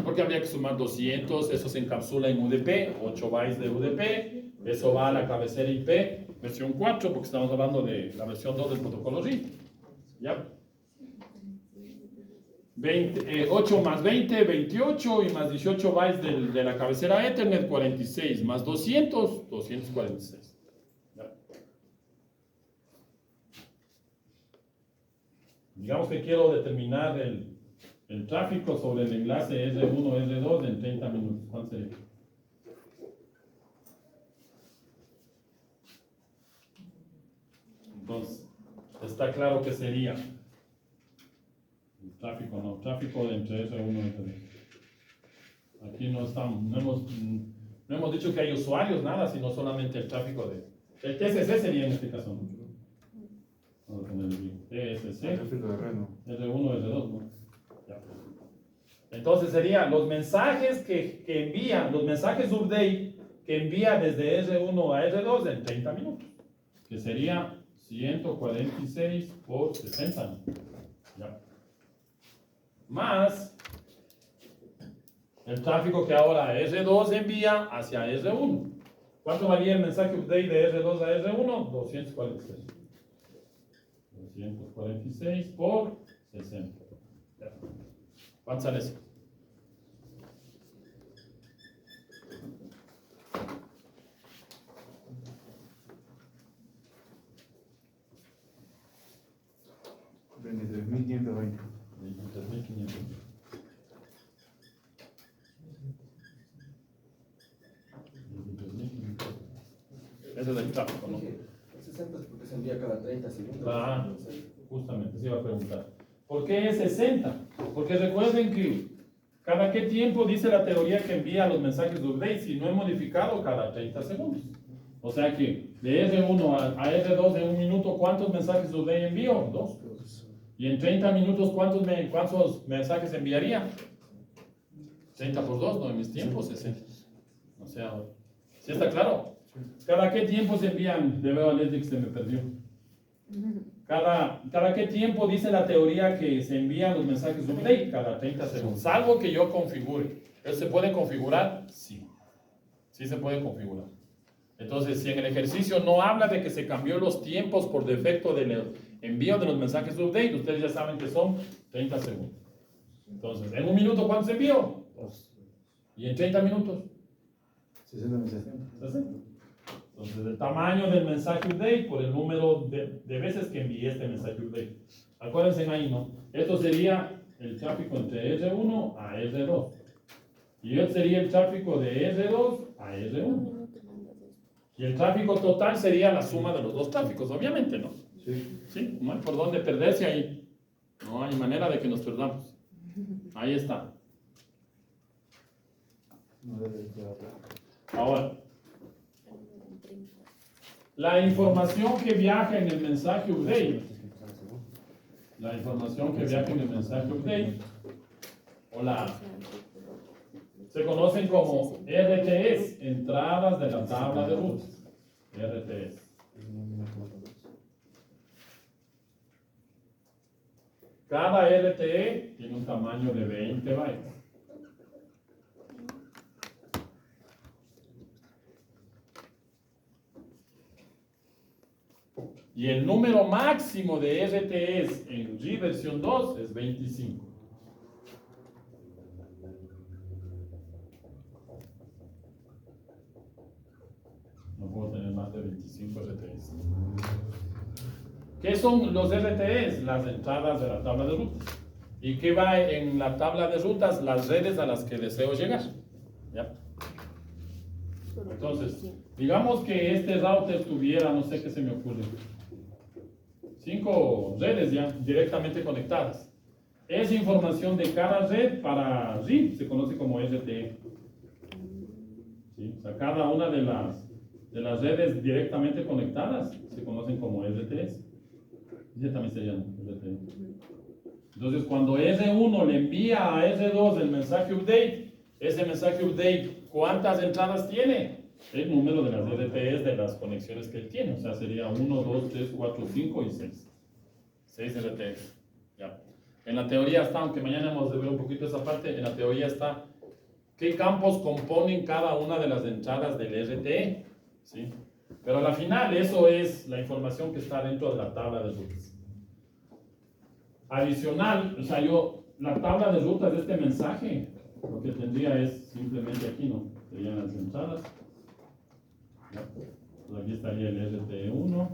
A: Porque habría que sumar 200, eso se encapsula en UDP, 8 bytes de UDP, eso va a la cabecera IP, versión 4, porque estamos hablando de la versión 2 del protocolo RIF. ¿Ya? 8 más 20, 28, y más 18 bytes de la cabecera Ethernet, 46, más 200, 246. ¿Ya? Digamos que quiero determinar el tráfico sobre el enlace R1, R2 en 30 minutos. ¿Cuánto sería? Entonces, está claro que sería tráfico de entre R1 y R2. Aquí no hemos dicho que hay usuarios, nada, sino solamente el tráfico el TSC sería en este caso, ¿no? Vamos a ponerle bien. TSC, R1, R2, ¿no? Ya. Entonces serían los mensajes que envía, los mensajes update que envía desde R1 a R2 en 30 minutos, que sería 146 por 60. Ya. Más el tráfico que ahora R2 envía hacia R1. ¿Cuánto valía el mensaje update de R2 a R1? 246. 246 por 60. Ya. ¿Cuánto sale eso?
G: $23.520.
A: 23.500. Ese es el tráfico, ¿no?
B: 60 es porque se envía cada 30 segundos.
A: Justamente, se iba a preguntar. ¿Por qué es 60? Porque recuerden que ¿Cada qué tiempo dice la teoría que envía los mensajes de update? Si no he modificado, cada 30 segundos. O sea que de R1 a R2 en un minuto, ¿cuántos mensajes de update envío? 2. Y en 30 minutos, ¿cuántos mensajes enviaría? 30 por 2, ¿no? En mis tiempos, 60. O sea, ¿sí está claro? ¿Cada qué tiempo se envían? Le veo a Leslie que se me perdió. ¿Cada qué tiempo dice la teoría que se envían los mensajes de update? Cada 30 segundos. Salvo que yo configure. ¿Eso se puede configurar? Sí. Sí se puede configurar. Entonces, si en el ejercicio no habla de que se cambió los tiempos por defecto del envío de los mensajes de update, ustedes ya saben que son 30 segundos. Entonces, en un minuto, ¿cuántos envío? 2. ¿Y en 30 minutos?
G: 60 mensajes.
A: 60. Entonces, el tamaño del mensaje update por el número de veces que envié este mensaje update. Acuérdense ahí, ¿no? Esto sería el tráfico entre R1 a R2. Y esto sería el tráfico de R2 a R1. Y el tráfico total sería la suma de los dos tráficos, obviamente, ¿no?
G: Sí.
A: Sí, no hay por dónde perderse ahí. No hay manera de que nos perdamos. Ahí está. Ahora, la información que viaja en el mensaje update, la información que viaja en el mensaje update, se conocen como RTS, entradas de la tabla de rutas. RTS. Cada RTE tiene un tamaño de 20 bytes. Y el número máximo de RTEs en G versión 2 es 25. No puedo tener más de 25 RTEs. ¿Qué son los RTEs? Las entradas de la tabla de rutas. ¿Y qué va en la tabla de rutas? Las redes a las que deseo llegar. ¿Ya? Entonces, digamos que este router tuviera, no sé qué se me ocurre, 5 redes ya directamente conectadas. Esa información de cada red para RIP se conoce como RTE. ¿Sí? O sea, cada una de las redes directamente conectadas se conocen como RTEs. Ese también se llama RTE. Entonces, cuando R1 le envía a R2 el mensaje update, ese mensaje update, ¿cuántas entradas tiene? El número de las RTEs de las conexiones que él tiene. O sea, sería 1, 2, 3, 4, 5 y 6. 6 RTEs. Ya. En la teoría está, aunque mañana vamos a ver un poquito esa parte, en la teoría está qué campos componen cada una de las entradas del RTE. ¿Sí? Pero a la final, eso es la información que está dentro de la tabla de rutas. Adicional, o sea, la tabla de rutas de este mensaje, lo que tendría es simplemente aquí, ¿no? Serían las entradas. ¿Ya? Pues aquí estaría el RTE1,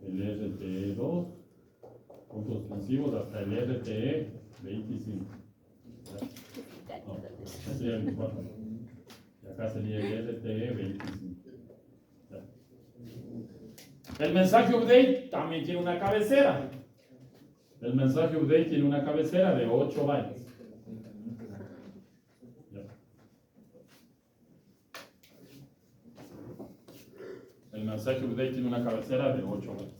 A: el RTE2, puntos suspensivos hasta el RTE25. No, este sería el 4. Y acá sería el RTE25. El mensaje update también tiene una cabecera. El mensaje update tiene una cabecera de 8 bytes. Ya. El mensaje update tiene una cabecera de 8 bytes.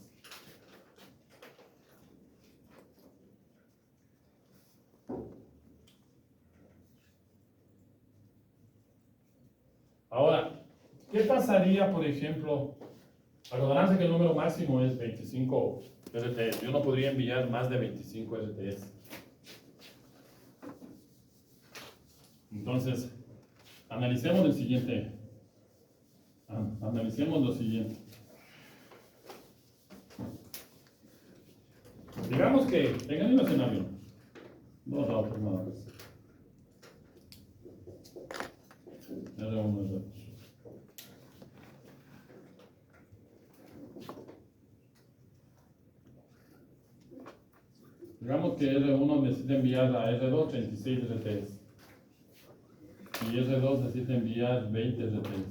A: Ahora, ¿qué pasaría, por ejemplo? Acordarán que el número máximo es 25 RTEs. Yo no podría enviar más de 25 RTEs. Entonces, analicemos lo siguiente. Digamos que en el mismo escenario, no routers nada más. R1, R2. Digamos que R1 necesita enviar a R2 36 RTEs. Y R2 necesita enviar 20 RTEs.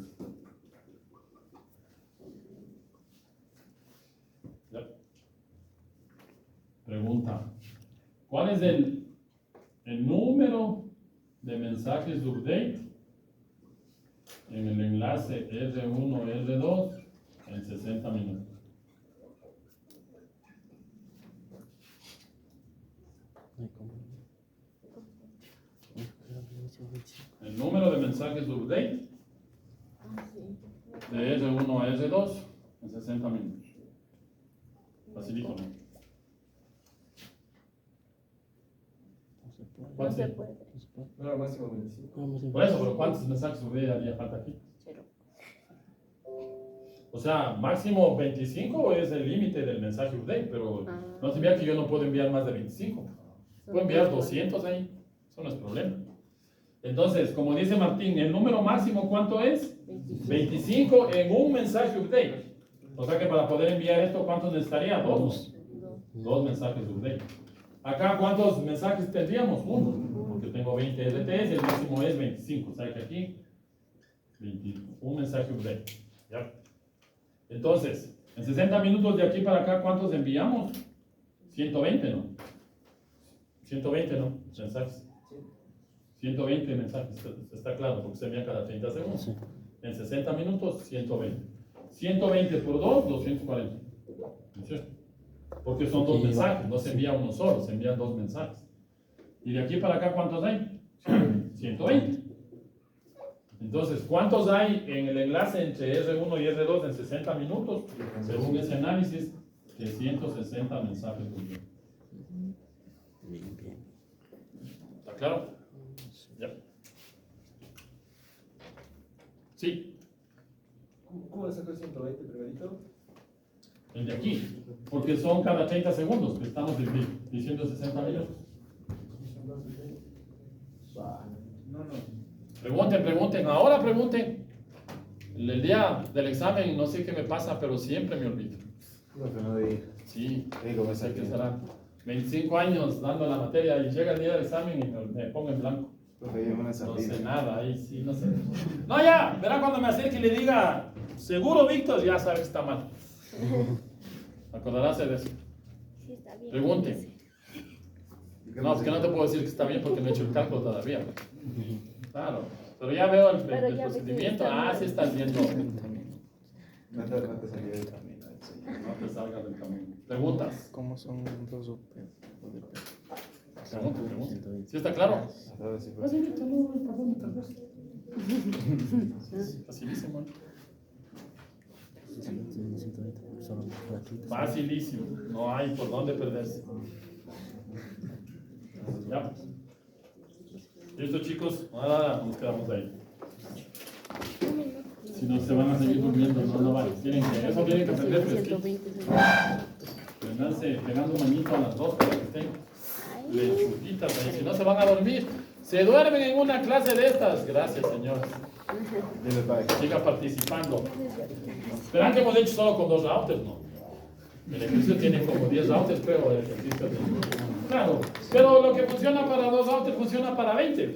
A: ¿Ya? Pregunta. ¿Cuál es el número de mensajes update en el enlace R1, R2 en 60 minutos. El número de mensajes update
E: Ah, sí.
A: de R1 a R2 en 60 minutos. Facilito, ¿no?
E: No se puede.
B: No, era máximo 25.
A: Por eso, pero ¿cuántos mensajes update haría falta aquí?
E: Cero.
A: O sea, máximo 25 es el límite del mensaje update, pero no significa que yo no puedo enviar más de 25. Puedo enviar 200 ahí, eso no es problema. Entonces, como dice Martín, el número máximo, ¿cuánto es? 25 en un mensaje update. O sea que para poder enviar esto, ¿cuántos necesitaría? Dos. Dos mensajes update. Acá, ¿cuántos mensajes tendríamos? Uno, porque tengo 20 LTS y el máximo es 25. O sea que aquí, 21 mensaje update. ¿Ya? Entonces, en 60 minutos de aquí para acá, ¿cuántos enviamos? 120, ¿no? 120, ¿no? Mensajes. 120 mensajes, está claro, porque se envía cada 30 segundos.
D: Sí.
A: En 60 minutos, 120. 120 por 2, 240. ¿No es cierto? Porque son dos
D: Sí,
A: mensajes, no se envía uno solo, se envían dos mensajes. ¿Y de aquí para acá cuántos hay? 120. Entonces, ¿cuántos hay en el enlace entre R1 y R2 en 60 minutos? Según ese análisis, 360 mensajes por día.
D: Bien, bien.
A: ¿Está claro? Ya. Sí,
B: ¿Cómo sacó el 120 primerito?
A: el de aquí. Porque son cada 30 segundos que estamos diciendo 60 minutos.
C: No.
A: Pregunten, ahora pregunten. El día del examen, no sé qué me pasa, pero siempre me olvido.
G: Lo que no dije.
A: Sí,
G: Digo, me
A: sé que
G: saqué.
A: será 25 años dando la materia y llega el día del examen y me pongo en blanco.
G: Lo que yo una
A: No sé
G: salida.
A: nada, ahí sí, no sé. No, ya, verá cuando me acerque y le diga, seguro Víctor, ya sabe que está mal. Acordarás de eso.
E: Sí, está bien.
A: Pregunten. No, porque no te puedo decir que está bien porque no he hecho el cálculo todavía. Claro, pero ya veo el
E: Pero ya ve que
A: procedimiento.
E: está
A: Ah,
E: bien.
A: sí estás viendo.
G: No te salió del camino.
A: No te salgas del camino. Preguntas.
H: ¿Cómo son los UP?
A: Pregunten. ¿Sí está claro?
G: Ahora sí,
A: Pues sí, que te lo perdón, tal vez. Facilísimo. Facilísimo. No hay por dónde perderse. Ya. ¿Listo, chicos? Ahora nos quedamos ahí. Si no, se van a seguir durmiendo. No vale. Eso tienen que aprender fresquito.
E: 120
A: Venganse pegando un manito a las dos para que estén lechuguitas ahí. Si no, se van a dormir. Se duermen en una clase de estas. Gracias, señores.
G: Dile bye.
A: Siga participando. Verán que hemos hecho solo con 2 routers, ¿no? El ejercicio tiene como 10 routers, pero el ejercicio tiene... Claro, pero lo que funciona para 2 routers funciona para 20.